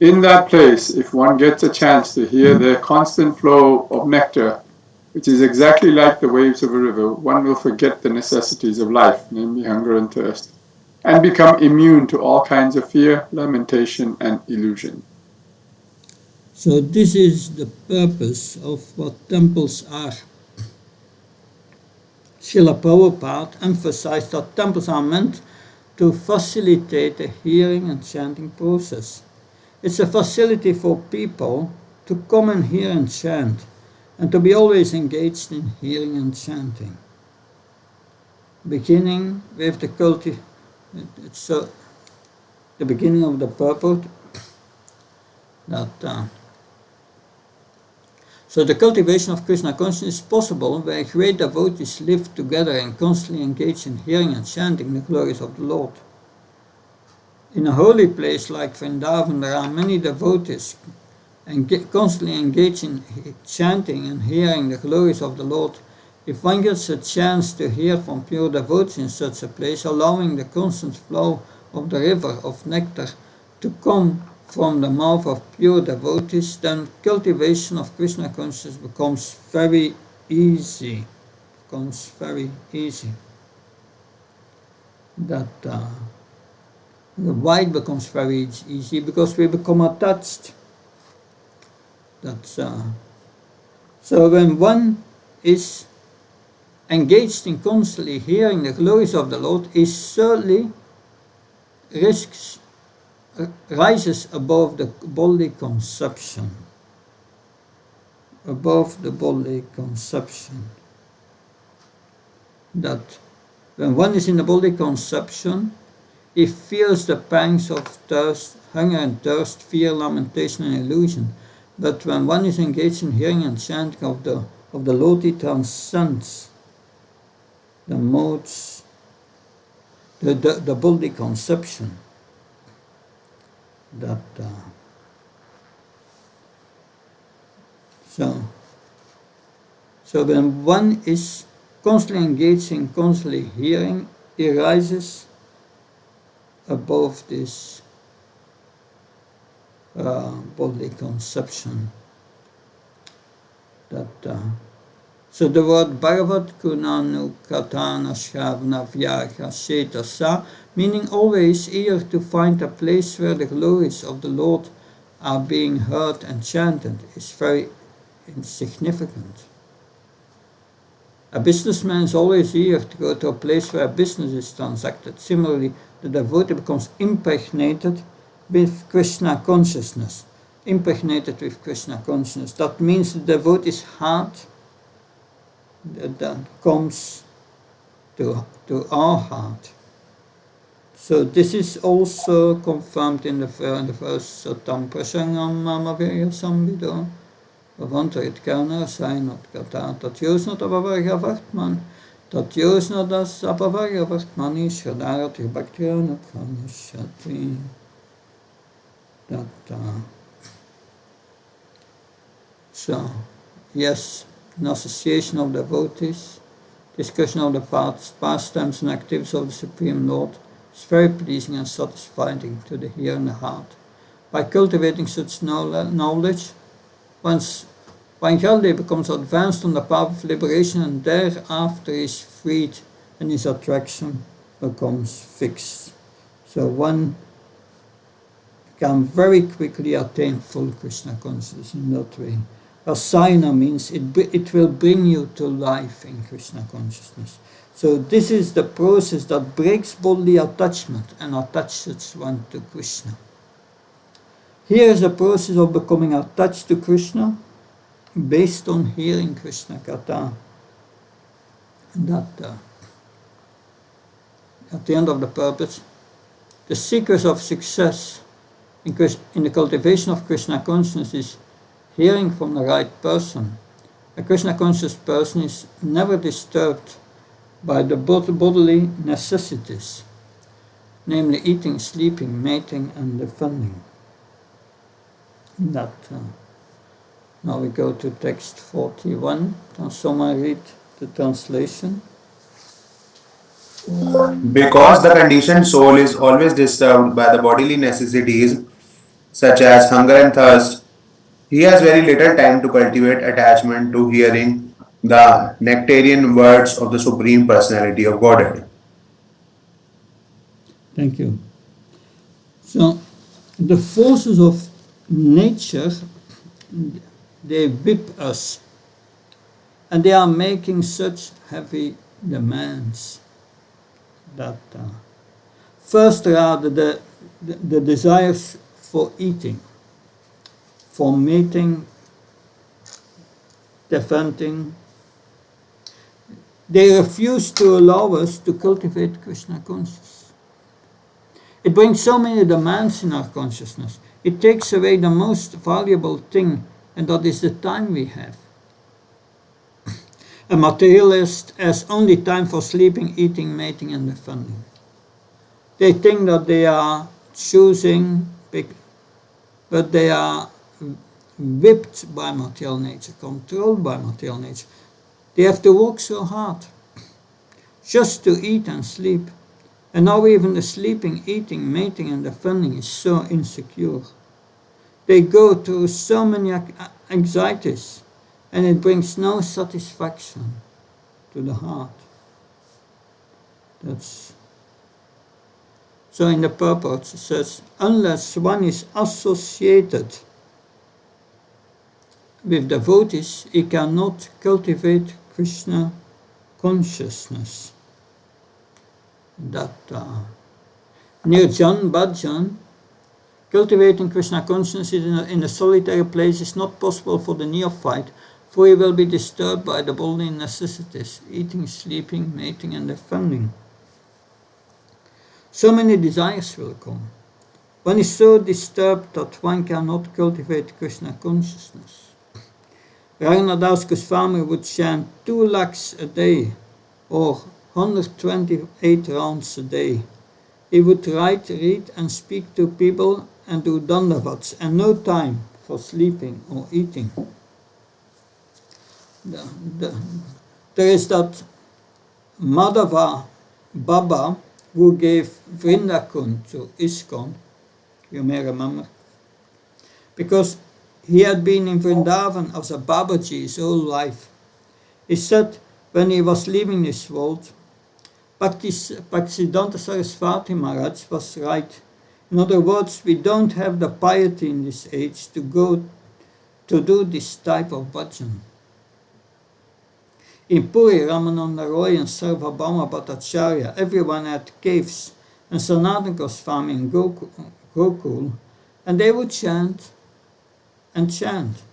in that place, if one gets a chance to hear their constant flow of nectar, which is exactly like the waves of a river, one will forget the necessities of life, namely hunger and thirst, and become immune to all kinds of fear, lamentation, and illusion. So this is the purpose of what temples are. Srila Prabhupada emphasized that temples are meant to facilitate the hearing and chanting process. It's a facility for people to come and hear and chant, and to be always engaged in hearing and chanting. Beginning with the the beginning of the purport that so the cultivation of Krishna consciousness is possible where great devotees live together and constantly engage in hearing and chanting the glories of the Lord. In a holy place like Vrindavan, there are many devotees and constantly engage in chanting and hearing the glories of the Lord. If one gets a chance to hear from pure devotees in such a place, allowing the constant flow of the river of nectar to come from the mouth of pure devotees, then cultivation of Krishna consciousness becomes very easy. Why it becomes very easy? Because we become attached. So when one is engaged in constantly hearing the glories of the Lord, he certainly rises above the bodily conception. Above the bodily conception. That when one is in the bodily conception, he feels the pangs of thirst, hunger and thirst, fear, lamentation and illusion. But when one is engaged in hearing and chanting of the Lord, he transcends the modes, the bodily conception. So when one is constantly engaging, constantly hearing, he rises above this bodily conception. So the word Bhagavat Gunanu Katana Shravana Vyaga Seta Sa, meaning always eager to find a place where the glories of the Lord are being heard and chanted, is very insignificant. A businessman is always eager to go to a place where business is transacted. Similarly, the devotee becomes impregnated with Krishna consciousness. Impregnated with Krishna consciousness. That means the devotee's heart that comes to our heart. So this is also confirmed in the verse Satam Prasangam Mama Virya Samvido Vavantarit Karna Sainat Kata Tatyosna Tabavarya Vartman Tatyosna Das Apavarya Vartmani Shradarati Bhaktirana Kanyashati. So, yes, an association of devotees, discussion of the pastimes and activities of the Supreme Lord is very pleasing and satisfying to the ear and the heart. By cultivating such knowledge, one gradually becomes advanced on the path of liberation and thereafter is freed and his attraction becomes fixed. So one can very quickly attain full Krishna consciousness in that way. Rasayana means it will bring you to life in Krishna consciousness. So this is the process that breaks bodily attachment and attaches one to Krishna. Here is the process of becoming attached to Krishna based on hearing Krishna Katha. That at the end of the purpose, the secret of success in the cultivation of Krishna consciousness is hearing from the right person. A Krishna conscious person is never disturbed by the bodily necessities, namely eating, sleeping, mating, and defending. Now we go to text 41. Can someone read the translation? Because the conditioned soul is always disturbed by the bodily necessities such as hunger and thirst, he has very little time to cultivate attachment to hearing the nectarian words of the Supreme Personality of Godhead. Thank you. So, the forces of nature, they whip us, and they are making such heavy demands that first there are the desires for eating, for mating, defending. They refuse to allow us to cultivate Krishna consciousness. It brings so many demands in our consciousness. It takes away the most valuable thing, and that is the time we have. A materialist has only time for sleeping, eating, mating, and defending. They think that they are choosing, but they are whipped by material nature, controlled by material nature. They have to work so hard just to eat and sleep. And now even the sleeping, eating, mating, and defending is so insecure. They go through so many anxieties, and it brings no satisfaction to the heart. So in the purport it says, unless one is associated with devotees, he cannot cultivate Krishna consciousness. Nirjan Bhajan, cultivating Krishna consciousness in a solitary place is not possible for the neophyte, for he will be disturbed by the bodily necessities, eating, sleeping, mating, and defending. So many desires will come. One is so disturbed that one cannot cultivate Krishna consciousness. Raghunadas Goswami would chant 2 lakhs a day, or 128 rounds a day. He would write, read, and speak to people and do dandavats, and no time for sleeping or eating. there is that Madhava Baba who gave Vrindakund to ISKCON, you may remember, because he had been in Vrindavan as a Babaji his whole life. He said when he was leaving this world, Bhaktisiddhanta Saraswati Maharaj was right. In other words, we don't have the piety in this age to go to do this type of bhajan. In Puri, Ramananda Roy and Sarvabhauma Bhattacharya, everyone had caves, and Sanatana Goswami in Gokul, and they would chant and chant.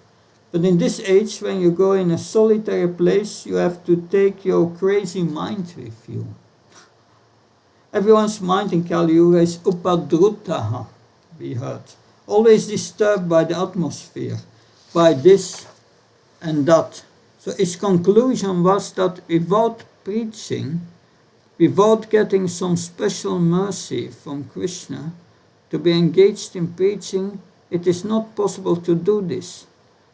But in this age, when you go in a solitary place, you have to take your crazy mind with you. Everyone's mind in Kali Yuga is upadrutaha, we heard, always disturbed by the atmosphere, by this and that. So his conclusion was that without preaching, without getting some special mercy from Krishna, to be engaged in preaching, it is not possible to do this.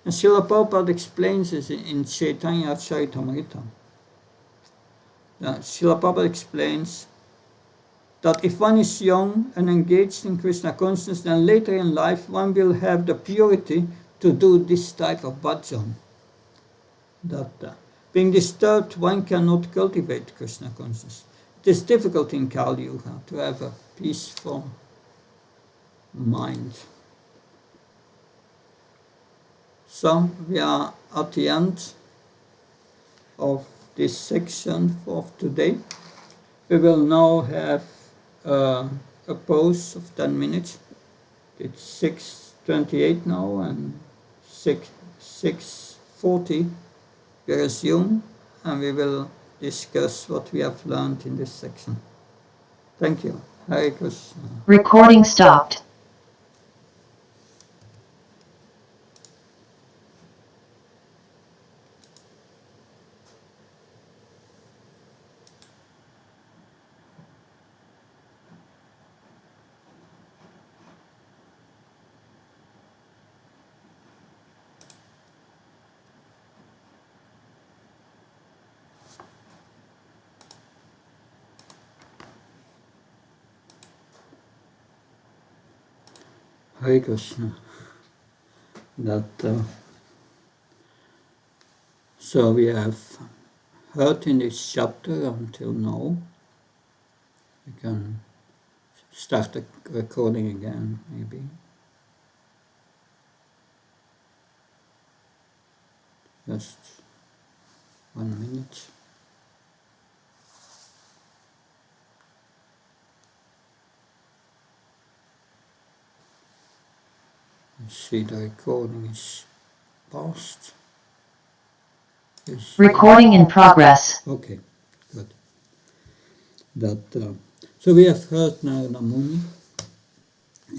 And Srila Prabhupada explains this in Chaitanya Charitamrita. Srila Prabhupada explains that if one is young and engaged in Krishna consciousness, then later in life one will have the purity to do this type of bhajan. That being disturbed, one cannot cultivate Krishna consciousness. It is difficult in Kali Yuga to have a peaceful mind. So we are at the end of this section of today. We will now have a pause of 10 minutes. It's 6:28 now and 6:40. We resume and we will discuss what we have learned in this section. Thank you. Hare Krishna. Recording stopped. Hare Krishna. So we have heard in this chapter until now. We can start the recording again, maybe. Just 1 minute. See, the recording is paused. Yes. Recording in progress. Okay, good. So we have heard Narada Muni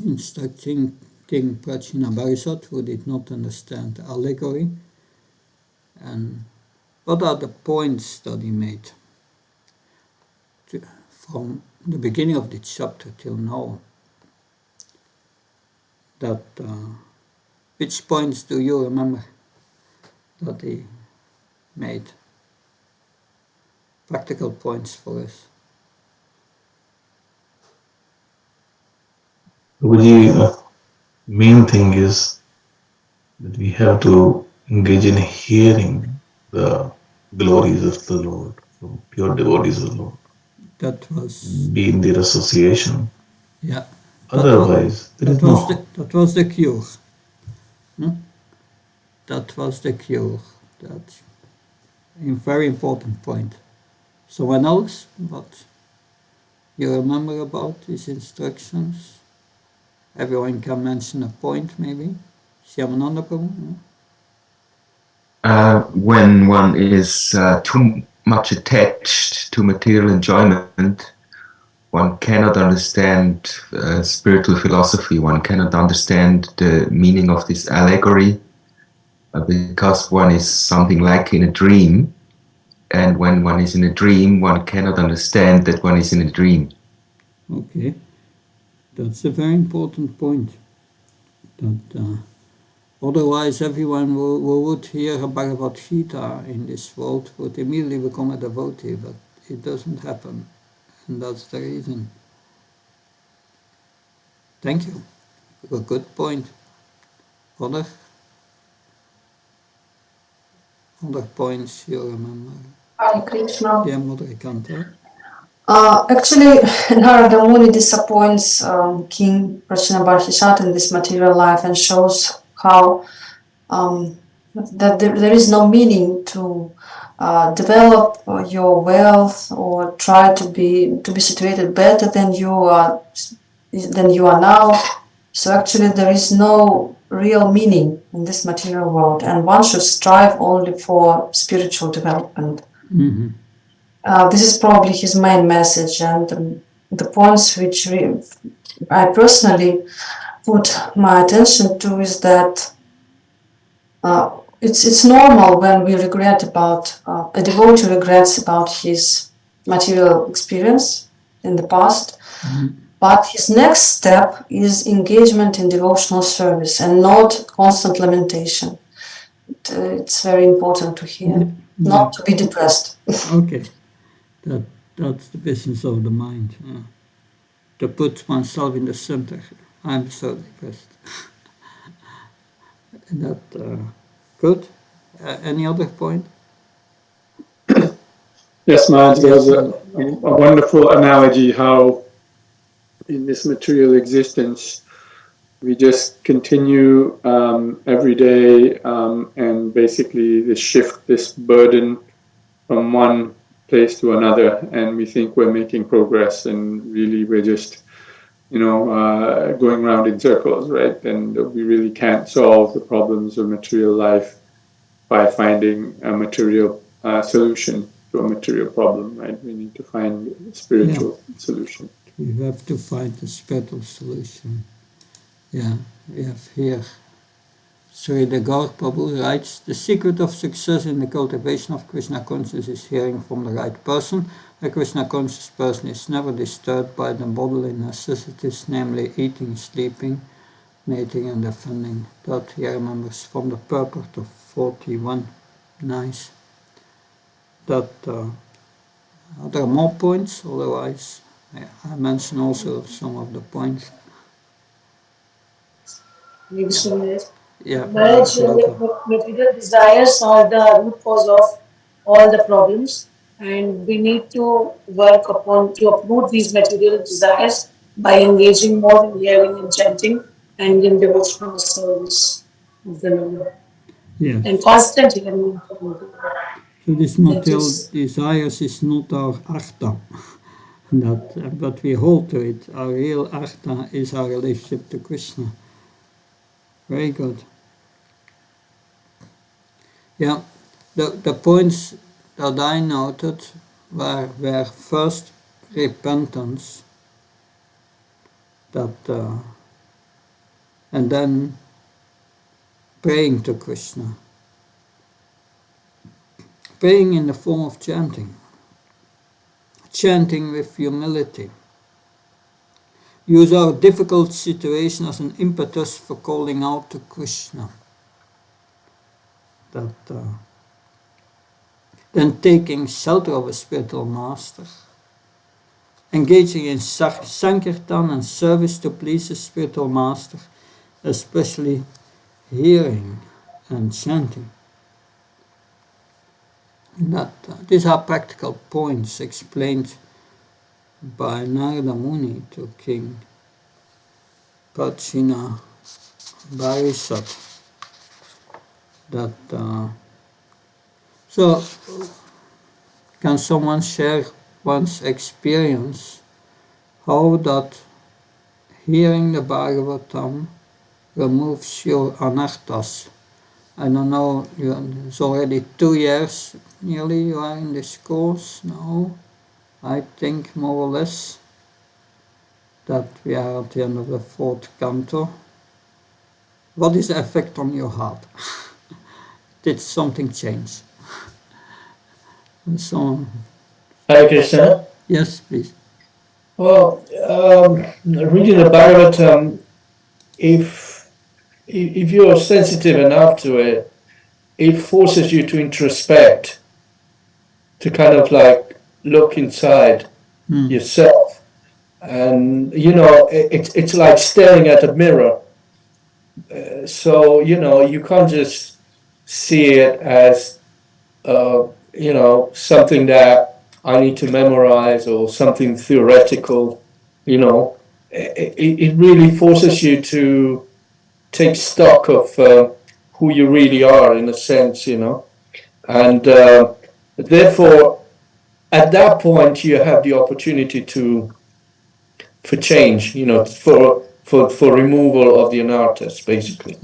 instructing King Prachinabarhisat, who did not understand the allegory. And what are the points that he made from the beginning of the chapter till now? Which points do you remember that he made? Practical points for us. The main thing is that we have to engage in hearing the glories of the Lord, from pure devotees of the Lord. That was... Be in their association. Yeah. Otherwise, that was the cure. That was the cure. That's a very important point. Someone else, what you remember about these instructions? Everyone can mention a point, maybe. Shyamananda Prabhu? When one is too much attached to material enjoyment, one cannot understand spiritual philosophy. One cannot understand the meaning of this allegory because one is something like in a dream. And when one is in a dream, one cannot understand that one is in a dream. Okay, that's a very important point. That Otherwise, everyone who would hear a Bhagavad Gita in this world would immediately become a devotee, but it doesn't happen, and that's the reason. Thank you. A good point. Other points you remember? Hare Krishna. Yeah, Mother Kanta. Actually, Narada Muni disappoints King Prachinabarhishat in this material life and shows how that there is no meaning to develop your wealth or try to be situated better than you are now. So actually, there is no real meaning in this material world, and one should strive only for spiritual development. Mm-hmm. This is probably his main message, and the points which I personally put my attention to is that it's normal when we regret about a devotee regrets about his material experience in the past, but his next step is engagement in devotional service and not constant lamentation. It's very important to hear, not to be depressed. Okay, that's the business of the mind. To put oneself in the center. I'm so depressed. That good. Any other point? Yes, Maharaj, there was a wonderful analogy how in this material existence we just continue every day and basically shift this burden from one place to another, and we think we're making progress, and really we're just going around in circles, right? And we really can't solve the problems of material life by finding a material solution to a material problem, right? We need to find a spiritual solution. We have to find a spiritual solution. Yeah, we have here Sri Gaur Prabhu writes, the secret of success in the cultivation of Krishna consciousness is hearing from the right person. A Krishna conscious person is never disturbed by the bodily necessities, namely eating, sleeping, mating and defending. That he remembers from the purport of 41. Nice. That are there more points? Otherwise, I mention also some of the points. Maybe so, yes. Yeah. Marriage, material desires are the root cause of all the problems, and we need to work upon to uproot these material desires by engaging more in hearing and chanting and in devotional service of the Lord. Yes. And constant hearing. So this material desires is not our artha, but we hold to it. Our real artha is our relationship to Krishna. Very good. Yeah, the points that I noted were first repentance, and then praying to Krishna. Praying in the form of chanting. Chanting with humility. Use our difficult situation as an impetus for calling out to Krishna. Then taking shelter of a spiritual master. Engaging in sankirtan and service to please a spiritual master, especially hearing and chanting. These are practical points explained by Narada Muni to King Prachinabarhishat. So, can someone share one's experience how that hearing the Bhagavatam removes your anarthas? I don't know, it's already 2 years nearly you are in this course now. I think more or less that we are at the end of the 4th canto. What is the effect on your heart? Did something change? So, Hare Krishna. Yes, please. Well, reading the Bhagavatam, if if you're sensitive enough to it, it forces you to introspect, to kind of like look inside yourself. And, you know, it's like staring at a mirror. So, you know, you can't just see it as, you know, something that I need to memorize or something theoretical, you know. It really forces you to take stock of who you really are, in a sense, you know. And therefore, at that point, you have the opportunity for change, you know, for removal of the anarthas, basically.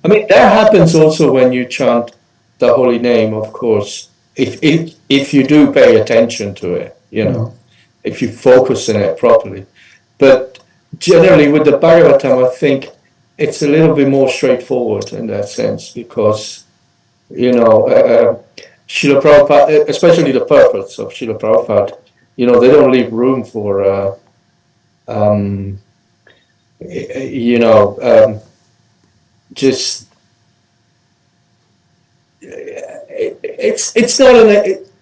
I mean, that happens also when you chant the holy name, of course, if you do pay attention to it, you know, if you focus on it properly. But generally, with the Bhagavatam, I think it's a little bit more straightforward in that sense, because, you know, Srila Prabhupada, especially the purpose of Srila Prabhupada, you know, they don't leave room for, you know, just it's not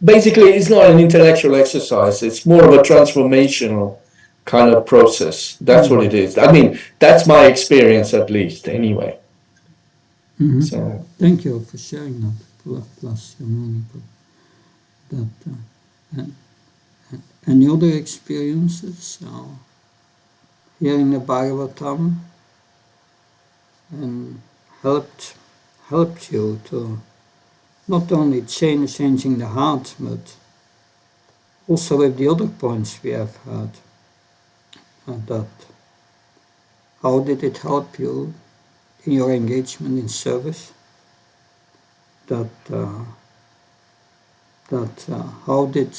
basically it's not an intellectual exercise. It's more of a transformational kind of process. That's what it is. I mean, that's my experience, at least, anyway. So thank you for sharing that. Plus your meaning. That any other experiences hearing the Bhagavatam and helped you to not only changing the heart, but also with the other points we have had. That how did it help you in your engagement in service? That how did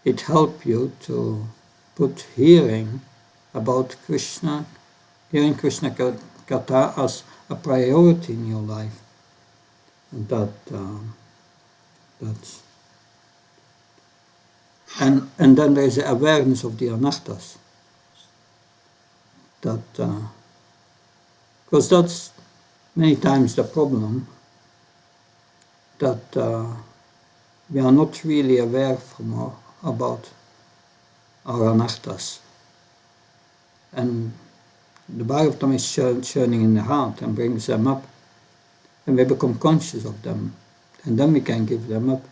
it help you to put hearing about Krishna, hearing Krishna Katha as a priority in your life? And then there is the awareness of the anarthas. Because that's many times the problem, that we are not really aware about our anarthas. And the Bhagavatam is churning in the heart and brings them up, and we become conscious of them, and then we can give them up.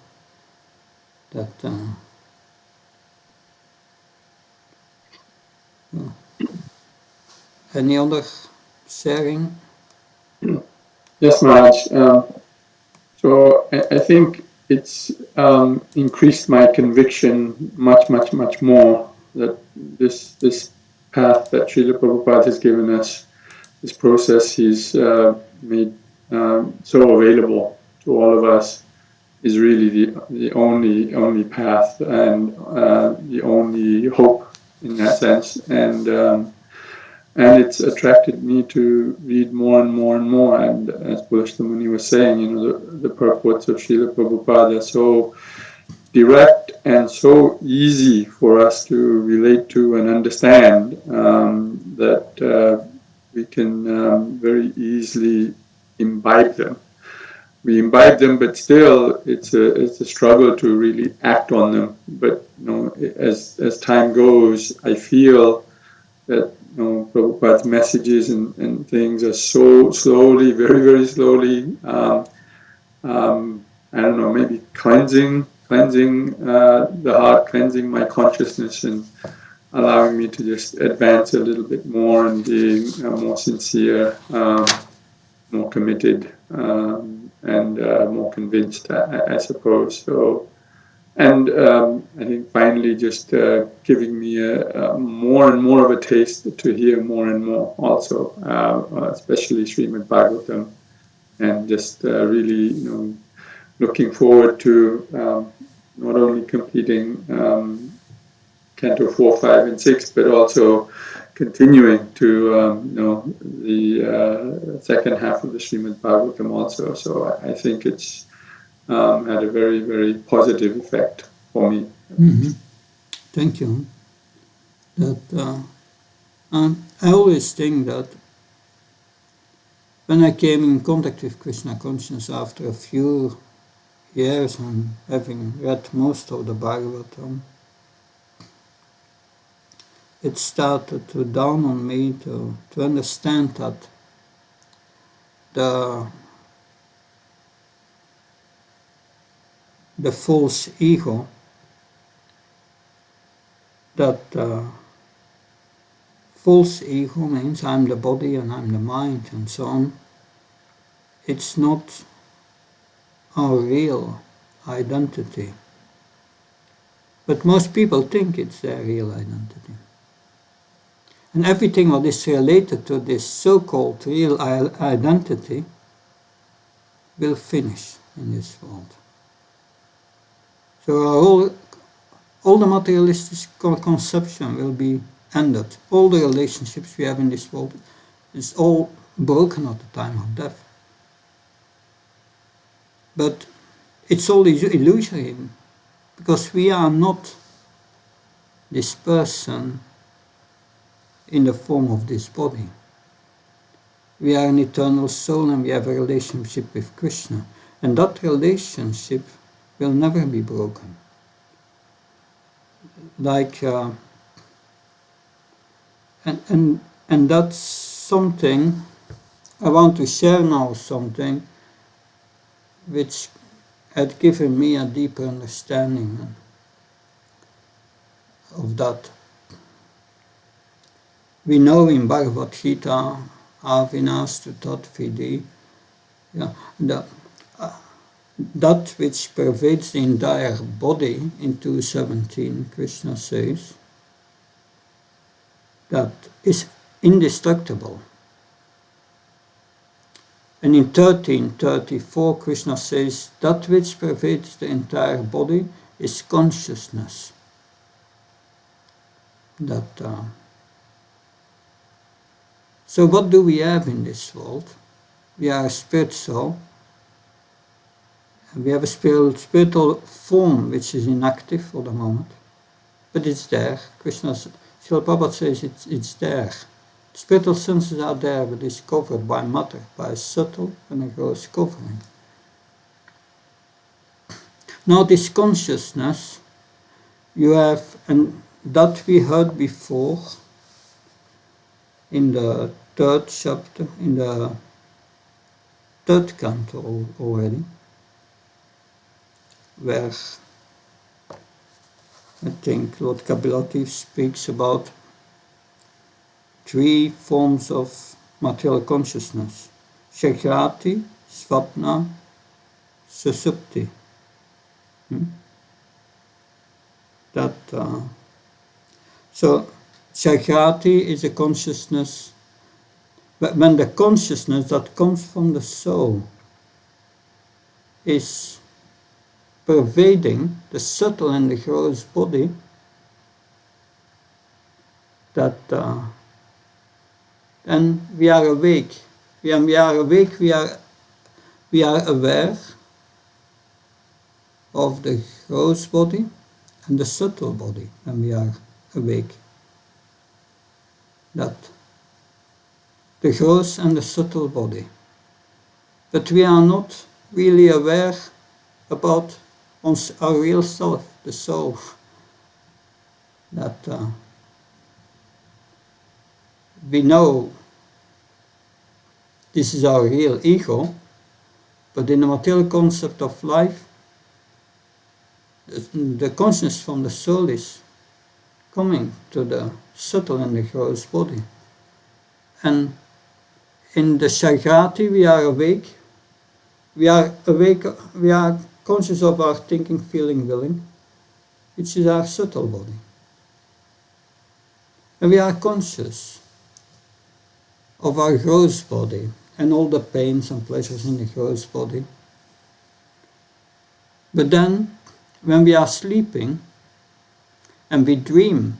Any other sharing? Yes, Maharaj. So I think it's increased my conviction much more that this path that Srila Prabhupada has given us, this process he's made so available to all of us, is really the only path and the only hope in that sense. And it's attracted me to read more and more and more. And as Purusha Muni was saying, you know, the purports of Srila Prabhupada are so direct and so easy for us to relate to and understand that we can very easily imbibe them. We imbibe them, but still it's a struggle to really act on them. But you know, as time goes, I feel that Prabhupada's messages and things are so slowly, very slowly, I don't know, maybe cleansing the heart, cleansing my consciousness, and allowing me to just advance a little bit more and be more sincere, more committed, and more convinced, I suppose. So. And I think finally just giving me a more and more of a taste to hear more and more also, especially Srimad Bhagavatam, and just really, looking forward to not only completing Canto 4, 5, and 6, but also continuing to the second half of the Srimad Bhagavatam also. So I think it's had a very positive effect for me. Thank you. I always think that when I came in contact with Krishna consciousness after a few years and having read most of the Bhagavatam, it started to dawn on me to understand that the false ego, that false ego means I'm the body and I'm the mind and so on. It's not our real identity. But most people think it's their real identity. And everything what is related to this so-called real identity will finish in this world. So all the materialistic conception will be ended. All the relationships we have in this world is all broken at the time of death. But it's all illusory, because we are not this person in the form of this body. We are an eternal soul and we have a relationship with Krishna. And that relationship will never be broken. And that's something, I want to share now something which had given me a deeper understanding of that. We know in Bhagavad Gita, Avinastu Tat Vidhi, that which pervades the entire body in 2:17, Krishna says, that is indestructible. And in 13:34, Krishna says, that which pervades the entire body is consciousness. So what do we have in this world? We are a spirit soul. And we have a spiritual form which is inactive for the moment. But it's there. Srila Prabhupada says it's there. Spiritual senses are there, but it's covered by matter, by a subtle and a gross covering. Now this consciousness, you have, and that we heard before in the 3rd chapter, in the 3rd canto already, where I think Lord Kapilati speaks about 3 forms of material consciousness: Shakrati, Svapna, Susupti. So Shakrati is a consciousness, but when the consciousness that comes from the soul is pervading the subtle and the gross body, then we are awake. When we are awake, we are aware of the gross body and the subtle body when we are awake. That the gross and the subtle body. But we are not really aware about our real self, the soul. We know this is our real ego, but in the material concept of life, the consciousness from the soul is coming to the subtle and the gross body. And in the Shakrati we are awake. We are conscious of our thinking, feeling, willing, which is our subtle body. And we are conscious of our gross body and all the pains and pleasures in the gross body. But then, when we are sleeping and we dream,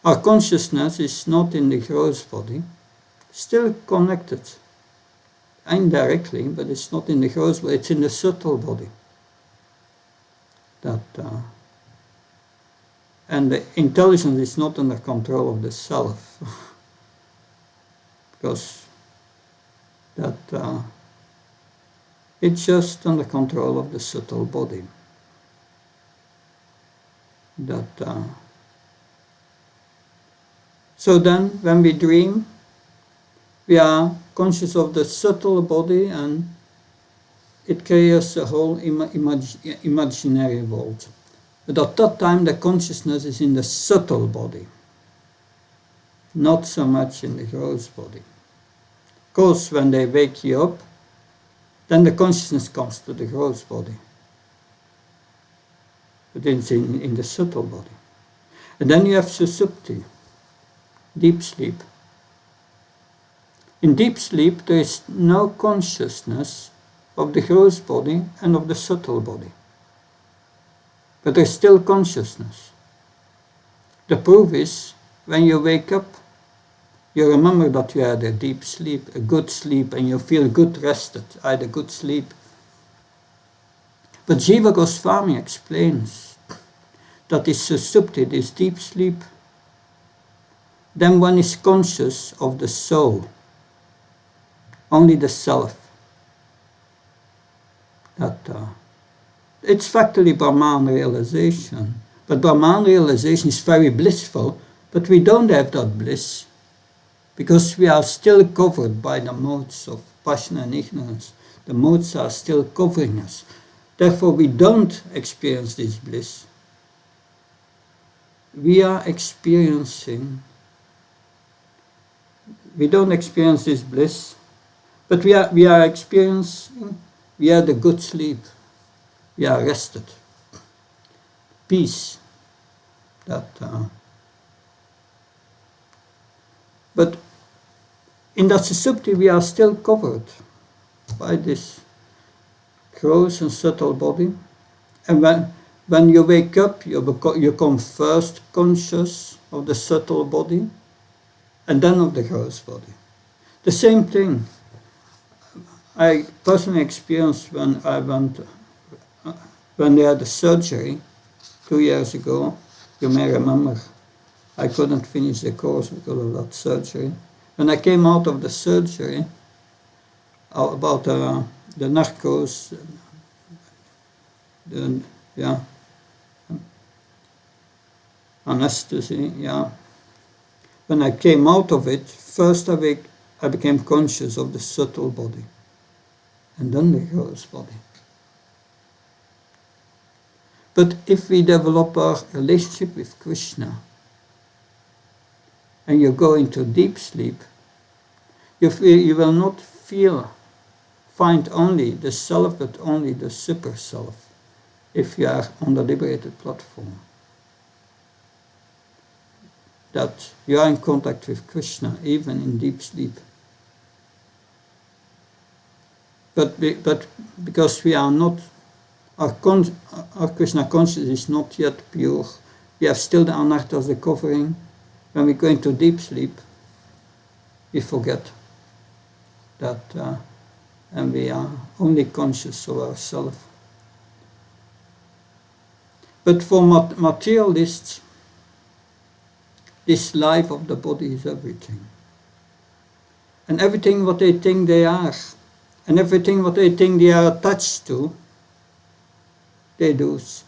our consciousness is not in the gross body, still connected indirectly, but it's not in the gross body, it's in the subtle body. And the intelligence is not under control of the self. Because it's just under control of the subtle body. So then, when we dream, we are conscious of the subtle body, and it creates a whole imaginary world. But at that time, the consciousness is in the subtle body, not so much in the gross body. Of course, when they wake you up, then the consciousness comes to the gross body. But it's in the subtle body. And then you have susupti, deep sleep. In deep sleep, there is no consciousness of the gross body and of the subtle body. But there's still consciousness. The proof is, when you wake up, you remember that you had a deep sleep, a good sleep, and you feel good rested. I had a good sleep. But Jiva Goswami explains that this susupti, this deep sleep, then one is conscious of the soul, only the self. It's factually Brahman realization, but Brahman realization is very blissful, but we don't have that bliss, because we are still covered by the modes of passion and ignorance. The modes are still covering us. Therefore, we don't experience this bliss. We don't experience this bliss, but we are experiencing, we had a good sleep. We are rested. Peace. But in that susupti, we are still covered by this gross and subtle body. And when you wake up, you become first conscious of the subtle body and then of the gross body. The same thing I personally experienced when they had the surgery 2 years ago. You may remember, I couldn't finish the course because of that surgery. When I came out of the surgery, about the narcos, anesthesia, When I came out of it, first I became conscious of the subtle body, and then the gross body. But if we develop our relationship with Krishna, and you go into deep sleep, you will not find only the self, but only the super self, if you are on the liberated platform. That you are in contact with Krishna, even in deep sleep. But because we are not, our Krishna consciousness is not yet pure, we have still the anartha as the covering. When we go into deep sleep, we forget that, and we are only conscious of ourselves. But for materialists, this life of the body is everything. And everything what they think they are, and everything what they think they are attached to, they lose.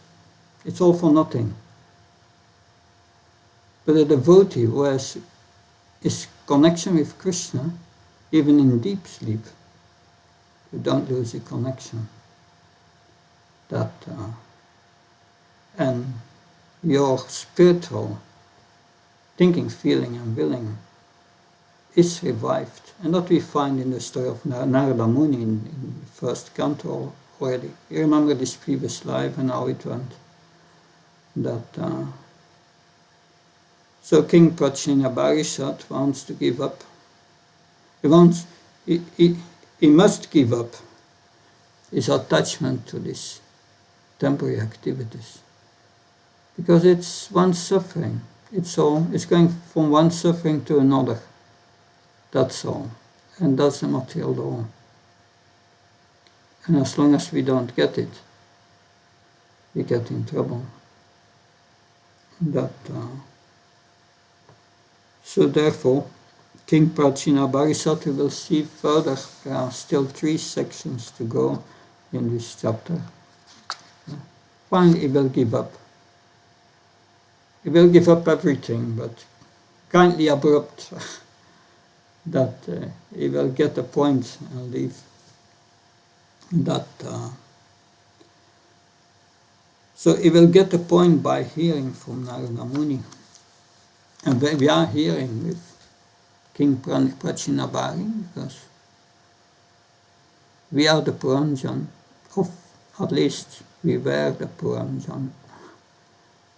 It's all for nothing. But a devotee who has his connection with Krishna, even in deep sleep, you don't lose the connection. And your spiritual thinking, feeling and willing is revived. And that we find in the story of Narada Muni in the first canto already. You remember this previous life and how it went. So King Prachina Barishat wants to give up. He must give up his attachment to these temporary activities. Because it's one suffering. It's going from one suffering to another. That's all. And that's the material law. And as long as we don't get it, we get in trouble. So therefore, King Prajnaparisat, we will see further. There are still 3 sections to go in this chapter. Finally, he will give up. He will give up everything, but kindly abrupt that he will get a point and leave. That so he will get a point by hearing from Narada Muni. And we are hearing with King Prajnaparisat because we are the Puranjan, of at least we were the Puranjan,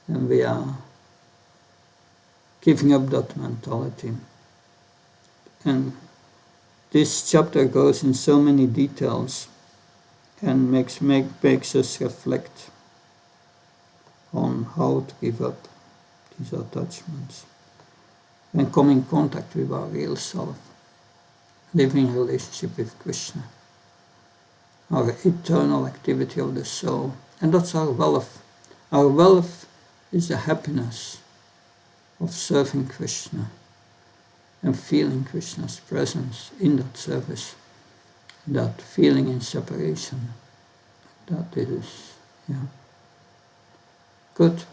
and we are giving up that mentality. And this chapter goes in so many details and makes us reflect on how to give up these attachments and come in contact with our real self, living in relationship with Krishna, our eternal activity of the soul. And that's our wealth. Our wealth is the happiness of serving Krishna and feeling Krishna's presence in that service, that feeling in separation. That is, yeah. Good.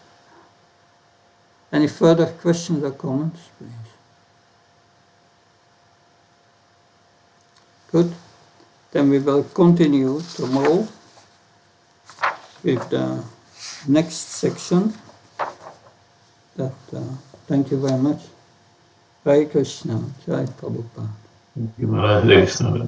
Any further questions or comments, please? Good. Then we will continue tomorrow with the next section. Thank you very much. Hare Krishna. Jai Prabhupada. Thank you, Maharaj. Hare Krishna.